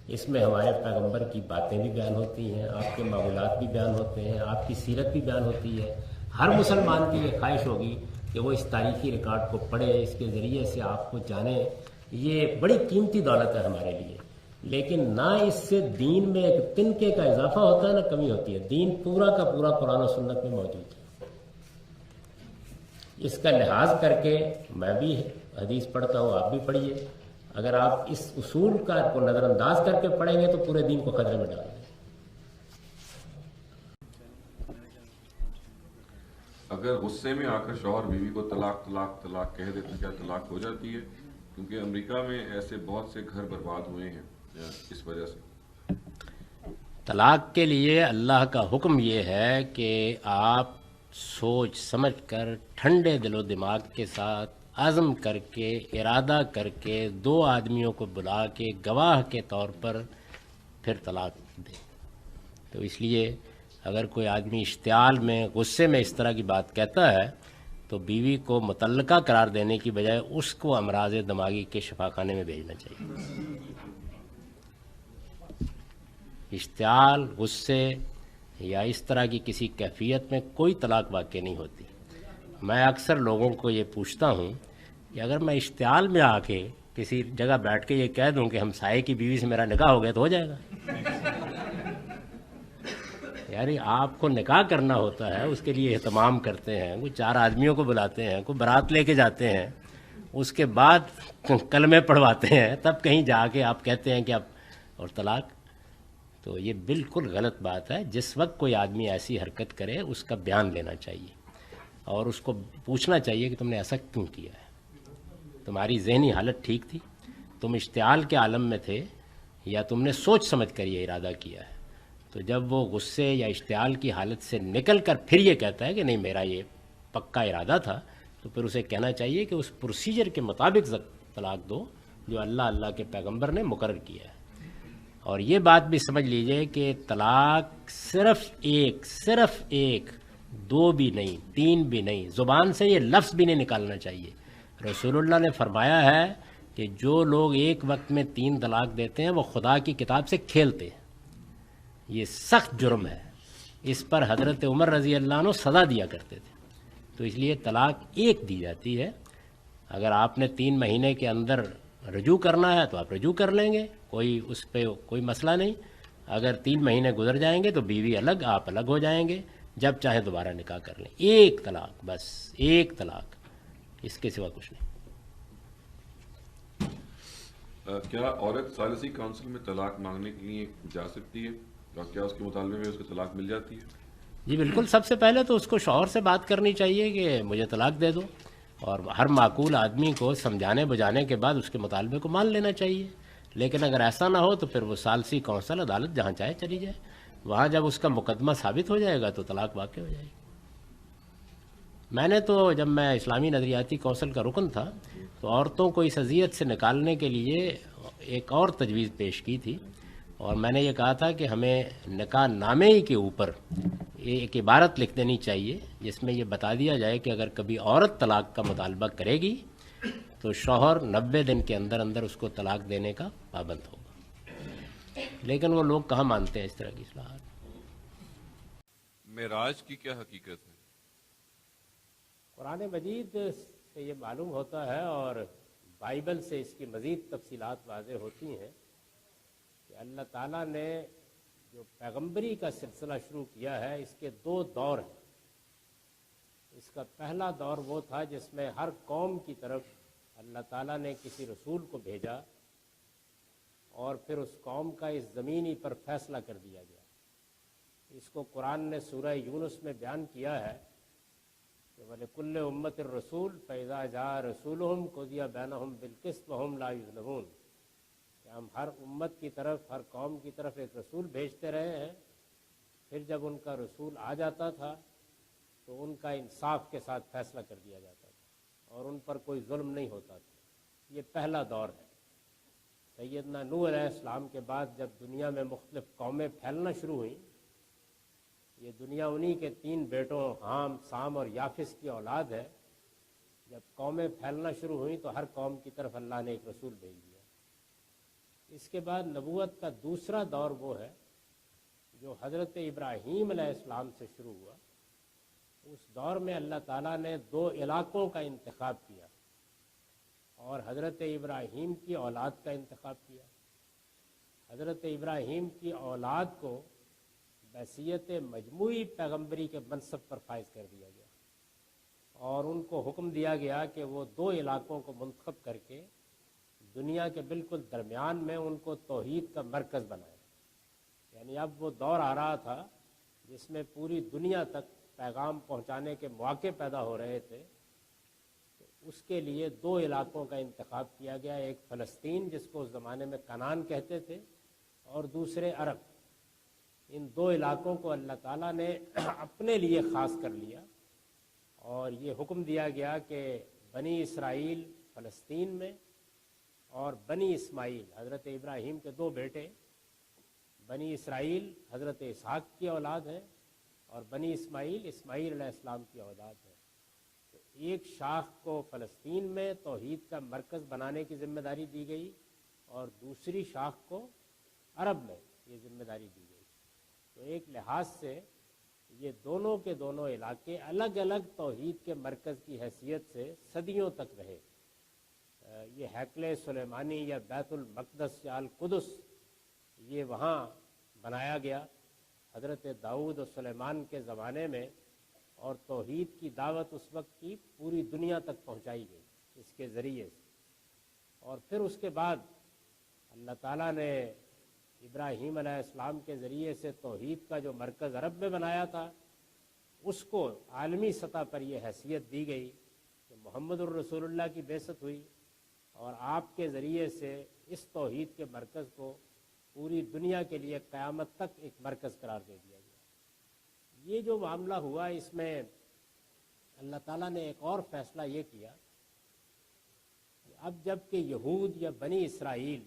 اس میں ہمارے پیغمبر کی باتیں بھی بیان ہوتی ہیں، آپ کے معمولات بھی بیان ہوتے ہیں، آپ کی سیرت بھی بیان ہوتی ہے. ہر مسلمان کی یہ خواہش ہوگی کہ وہ اس تاریخی ریکارڈ کو پڑھے، اس کے ذریعے سے آپ کو جانے. یہ بڑی قیمتی دولت ہے ہمارے لیے. لیکن نہ اس سے دین میں ایک تنکے کا اضافہ ہوتا ہے نہ کمی ہوتی ہے. دین پورا کا پورا قرآن و سنت میں موجود ہے. اس کا لحاظ کر کے میں بھی حدیث پڑھتا ہوں، آپ بھی پڑھیے. اگر آپ اس اصول کا کو نظر انداز کر کے پڑھیں گے تو پورے دین کو خطرے میں ڈال دیں. اگر غصے میں آ کر شوہر بیوی کو طلاق طلاق طلاق کہہ دیتے کیا طلاق ہو جاتی ہے؟ کیونکہ امریکہ میں ایسے بہت سے گھر برباد ہوئے ہیں اس وجہ سے. طلاق کے لیے اللہ کا حکم یہ ہے کہ آپ سوچ سمجھ کر ٹھنڈے دل و دماغ کے ساتھ عزم کر کے ارادہ کر کے 2 آدمیوں کو بلا کے گواہ کے طور پر پھر طلاق دیں. تو اس لیے اگر کوئی آدمی اشتعال میں غصے میں اس طرح کی بات کہتا ہے تو بیوی کو متعلقہ قرار دینے کی بجائے اس کو امراض دماغی کے شفاخانے میں بھیجنا چاہیے. اشتعال، غصے یا اس طرح کی کسی کیفیت میں کوئی طلاق واقع نہیں ہوتی. میں اکثر لوگوں کو یہ پوچھتا ہوں کہ اگر میں اشتعال میں آ کے کسی جگہ بیٹھ کے یہ کہہ دوں کہ ہم سائے کی بیوی سے میرا نکاح ہو گیا تو ہو جائے گا؟ یعنی آپ کو نکاح کرنا ہوتا ہے، اس کے لیے اہتمام کرتے ہیں، کوئی 4 آدمیوں کو بلاتے ہیں، کوئی بارات لے کے جاتے ہیں، اس کے بعد کلمے پڑھواتے ہیں، تب کہیں جا کے آپ کہتے ہیں کہ اب اور طلاق. تو یہ بالکل غلط بات ہے. جس وقت کوئی آدمی ایسی حرکت کرے اس کا بیان لینا چاہیے اور اس کو پوچھنا چاہیے کہ تم نے ایسا کیوں کیا ہے، تمہاری ذہنی حالت ٹھیک تھی، تم اشتعال کے عالم میں تھے، یا تم نے سوچ سمجھ کر یہ ارادہ کیا ہے. تو جب وہ غصے یا اشتعال کی حالت سے نکل کر پھر یہ کہتا ہے کہ نہیں میرا یہ پکا ارادہ تھا، تو پھر اسے کہنا چاہیے کہ اس پروسیجر کے مطابق طلاق دو جو اللہ کے پیغمبر نے مقرر کیا ہے. اور یہ بات بھی سمجھ لیجئے کہ طلاق صرف ایک 2 بھی نہیں، 3 بھی نہیں، زبان سے یہ لفظ بھی نہیں نکالنا چاہیے. رسول اللہ نے فرمایا ہے کہ جو لوگ ایک وقت میں 3 طلاق دیتے ہیں وہ خدا کی کتاب سے کھیلتے ہیں. یہ سخت جرم ہے. اس پر حضرت عمر رضی اللہ عنہ سزا دیا کرتے تھے. تو اس لیے طلاق ایک دی جاتی ہے. اگر آپ نے 3 مہینے کے اندر رجوع کرنا ہے تو آپ رجوع کر لیں گے، کوئی اس پہ کوئی مسئلہ نہیں. اگر 3 مہینے گزر جائیں گے تو بیوی الگ، آپ الگ ہو جائیں گے، جب چاہیں دوبارہ نکاح کر لیں. ایک طلاق، بس ایک طلاق، اس کے سوا کچھ نہیں. کیا عورت ثالثی کونسل میں طلاق مانگنے کے لیے جا سکتی ہے اور کیا اس کے مطالبے میں اس کو طلاق مل جاتی ہے؟ جی بالکل. سب سے پہلے تو اس کو شوہر سے بات کرنی چاہیے کہ مجھے طلاق دے دو، اور ہر معقول آدمی کو سمجھانے بجانے کے بعد اس کے مطالبے کو مان لینا چاہیے. لیکن اگر ایسا نہ ہو تو پھر وہ ثالثی کونسل عدالت جہاں چاہے چلی جائے، وہاں جب اس کا مقدمہ ثابت ہو جائے گا تو طلاق واقع ہو جائے گی. میں نے تو جب میں اسلامی نظریاتی کونسل کا رکن تھا تو عورتوں کو اس اذیت سے نکالنے کے لیے ایک اور تجویز پیش کی تھی، اور میں نے یہ کہا تھا کہ ہمیں نکاح نامے ہی کے اوپر ایک عبارت لکھ دینی چاہیے جس میں یہ بتا دیا جائے کہ اگر کبھی عورت طلاق کا مطالبہ کرے گی تو شوہر 90 دن کے اندر اندر اس کو طلاق دینے کا پابند ہوگا. لیکن وہ لوگ کہاں مانتے ہیں اس طرح کی اصلاحات. معراج کی کیا حقیقت ہے؟ قرآن مجید سے یہ معلوم ہوتا ہے اور بائبل سے اس کی مزید تفصیلات واضح ہوتی ہیں کہ اللہ تعالیٰ نے جو پیغمبری کا سلسلہ شروع کیا ہے اس کے 2 دور ہیں. اس کا پہلا دور وہ تھا جس میں ہر قوم کی طرف اللہ تعالیٰ نے کسی رسول کو بھیجا اور پھر اس قوم کا اس زمینی پر فیصلہ کر دیا گیا. اس کو قرآن نے سورہ یونس میں بیان کیا ہے کہ وَلِكُلِّ أُمَّةٍ الرَّسُولُ فَإِذَا جَاءَ رَسُولُهُمْ قُضِيَ بَيْنَهُمْ بِالْقِسْطِ وَهُمْ لَا يُظْلَمُونَ. کہ ہم ہر امت کی طرف، ہر قوم کی طرف ایک رسول بھیجتے رہے ہیں، پھر جب ان کا رسول آ جاتا تھا تو ان کا انصاف کے ساتھ فیصلہ کر دیا جاتا تھا اور ان پر کوئی ظلم نہیں ہوتا تھا. یہ پہلا دور ہے. سیدنا نوح علیہ السلام کے بعد جب دنیا میں مختلف قومیں پھیلنا شروع ہوئیں، یہ دنیا انہی کے 3 بیٹوں حام، سام اور یافس کی اولاد ہے. جب قومیں پھیلنا شروع ہوئیں تو ہر قوم کی طرف اللہ نے ایک رسول بھیج دیا. اس کے بعد نبوت کا دوسرا دور وہ ہے جو حضرت ابراہیم علیہ السلام سے شروع ہوا. اس دور میں اللہ تعالیٰ نے 2 علاقوں کا انتخاب کیا اور حضرت ابراہیم کی اولاد کا انتخاب کیا. حضرت ابراہیم کی اولاد کو بحیثیت مجموعی پیغمبری کے منصب پر فائز کر دیا گیا اور ان کو حکم دیا گیا کہ وہ 2 علاقوں کو منتخب کر کے دنیا کے بالکل درمیان میں ان کو توحید کا مرکز بنائے. یعنی اب وہ دور آ رہا تھا جس میں پوری دنیا تک پیغام پہنچانے کے مواقع پیدا ہو رہے تھے. تو اس کے لیے 2 علاقوں کا انتخاب کیا گیا، ایک فلسطین جس کو اس زمانے میں کنعان کہتے تھے اور دوسرے عرب. ان 2 علاقوں کو اللہ تعالیٰ نے اپنے لیے خاص کر لیا اور یہ حکم دیا گیا کہ بنی اسرائیل فلسطین میں اور بنی اسماعیل حضرت ابراہیم کے 2 بیٹے، بنی اسرائیل حضرت اسحاق کی اولاد ہیں اور بنی اسماعیل اسماعیل علیہ السلام کی اولاد ہے. تو ایک شاخ کو فلسطین میں توحید کا مرکز بنانے کی ذمہ داری دی گئی اور دوسری شاخ کو عرب میں یہ ذمہ داری دی گئی. تو ایک لحاظ سے یہ دونوں کے دونوں علاقے الگ الگ توحید کے مرکز کی حیثیت سے صدیوں تک رہے. یہ ہیکل سلیمانی یا بیت المقدس یا القدس یہ وہاں بنایا گیا. حضرت داؤد اور سلیمان کے زمانے میں، اور توحید کی دعوت اس وقت کی پوری دنیا تک پہنچائی گئی اس کے ذریعے سے۔ اور پھر اس کے بعد اللہ تعالیٰ نے ابراہیم علیہ السلام کے ذریعے سے توحید کا جو مرکز عرب میں بنایا تھا، اس کو عالمی سطح پر یہ حیثیت دی گئی کہ محمد الرسول اللہ کی بعثت ہوئی، اور آپ کے ذریعے سے اس توحید کے مرکز کو پوری دنیا کے لیے قیامت تک ایک مرکز قرار دے دیا گیا۔ یہ جو معاملہ ہوا، اس میں اللہ تعالیٰ نے ایک اور فیصلہ یہ کیا کہ اب جب کہ یہود یا بنی اسرائیل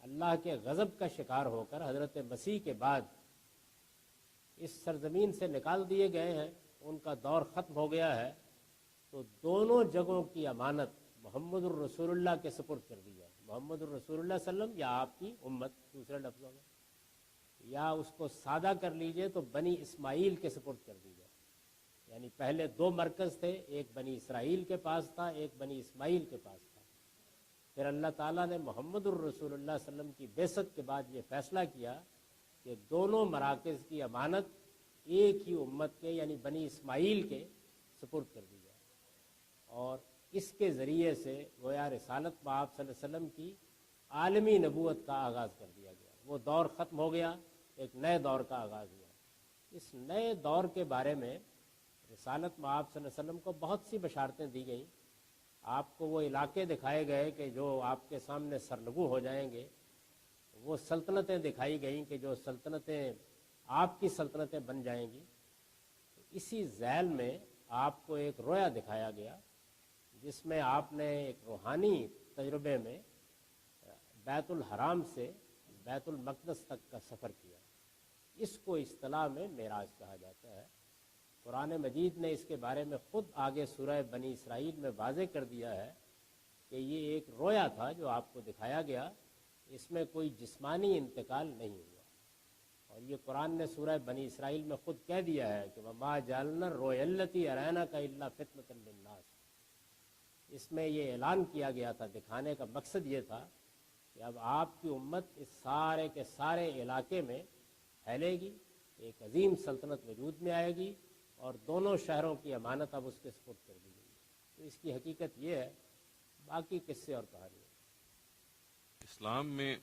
اللہ کے غضب کا شکار ہو کر حضرت مسیح کے بعد اس سرزمین سے نکال دیے گئے ہیں، ان کا دور ختم ہو گیا ہے، تو دونوں جگہوں کی امانت محمد الرسول اللہ کے سپرد کر دی جائے۔ محمد الرسول اللہ صلی اللہ علیہ وسلم یا آپ کی امت، دوسرے لفظوں میں، یا اس کو سادہ کر لیجئے تو بنی اسماعیل کے سپرد کر دی جائے۔ یعنی پہلے دو مرکز تھے، ایک بنی اسرائیل کے پاس تھا، ایک بنی اسماعیل کے پاس تھا۔ پھر اللہ تعالیٰ نے محمد الرسول اللہ صلی اللہ علیہ وسلم کی بعثت کے بعد یہ فیصلہ کیا کہ دونوں مراکز کی امانت ایک ہی امت کے یعنی بنی اسماعیل کے سپرد کر دی جائے، اور اس کے ذریعے سے گویا رسالت بآب صلی اللہ علیہ وسلم کی عالمی نبوت کا آغاز کر دیا گیا۔ وہ دور ختم ہو گیا، ایک نئے دور کا آغاز ہوا۔ اس نئے دور کے بارے میں رسالت بآب صلی اللہ علیہ وسلم کو بہت سی بشارتیں دی گئیں۔ آپ کو وہ علاقے دکھائے گئے کہ جو آپ کے سامنے سرنگو ہو جائیں گے، وہ سلطنتیں دکھائی گئیں کہ جو سلطنتیں آپ کی سلطنتیں بن جائیں گی۔ اسی ذیل میں آپ کو ایک رویا دکھایا گیا جس میں آپ نے ایک روحانی تجربے میں بیت الحرام سے بیت المقدس تک کا سفر کیا۔ اس کو اصطلاح میں معراج کہا جاتا ہے۔ قرآن مجید نے اس کے بارے میں خود آگے سورہ بنی اسرائیل میں واضح کر دیا ہے کہ یہ ایک رویا تھا جو آپ کو دکھایا گیا، اس میں کوئی جسمانی انتقال نہیں ہوا۔ اور یہ قرآن نے سورہ بنی اسرائیل میں خود کہہ دیا ہے کہ وَمَا جَعَلْنَا الرُّؤْيَا الَّتِي أَرَيْنَاكَ إِلَّا فِتْنَةً لِلنَّاسِ۔ اس میں یہ اعلان کیا گیا تھا، دکھانے کا مقصد یہ تھا کہ اب آپ کی امت اس سارے کے سارے علاقے میں پھیلے گی، ایک عظیم سلطنت وجود میں آئے گی، اور دونوں شہروں کی امانت اب اس کے سپرد کر دی گئی۔ تو اس کی حقیقت یہ ہے، باقی قصے اور کہانی۔ اسلام میں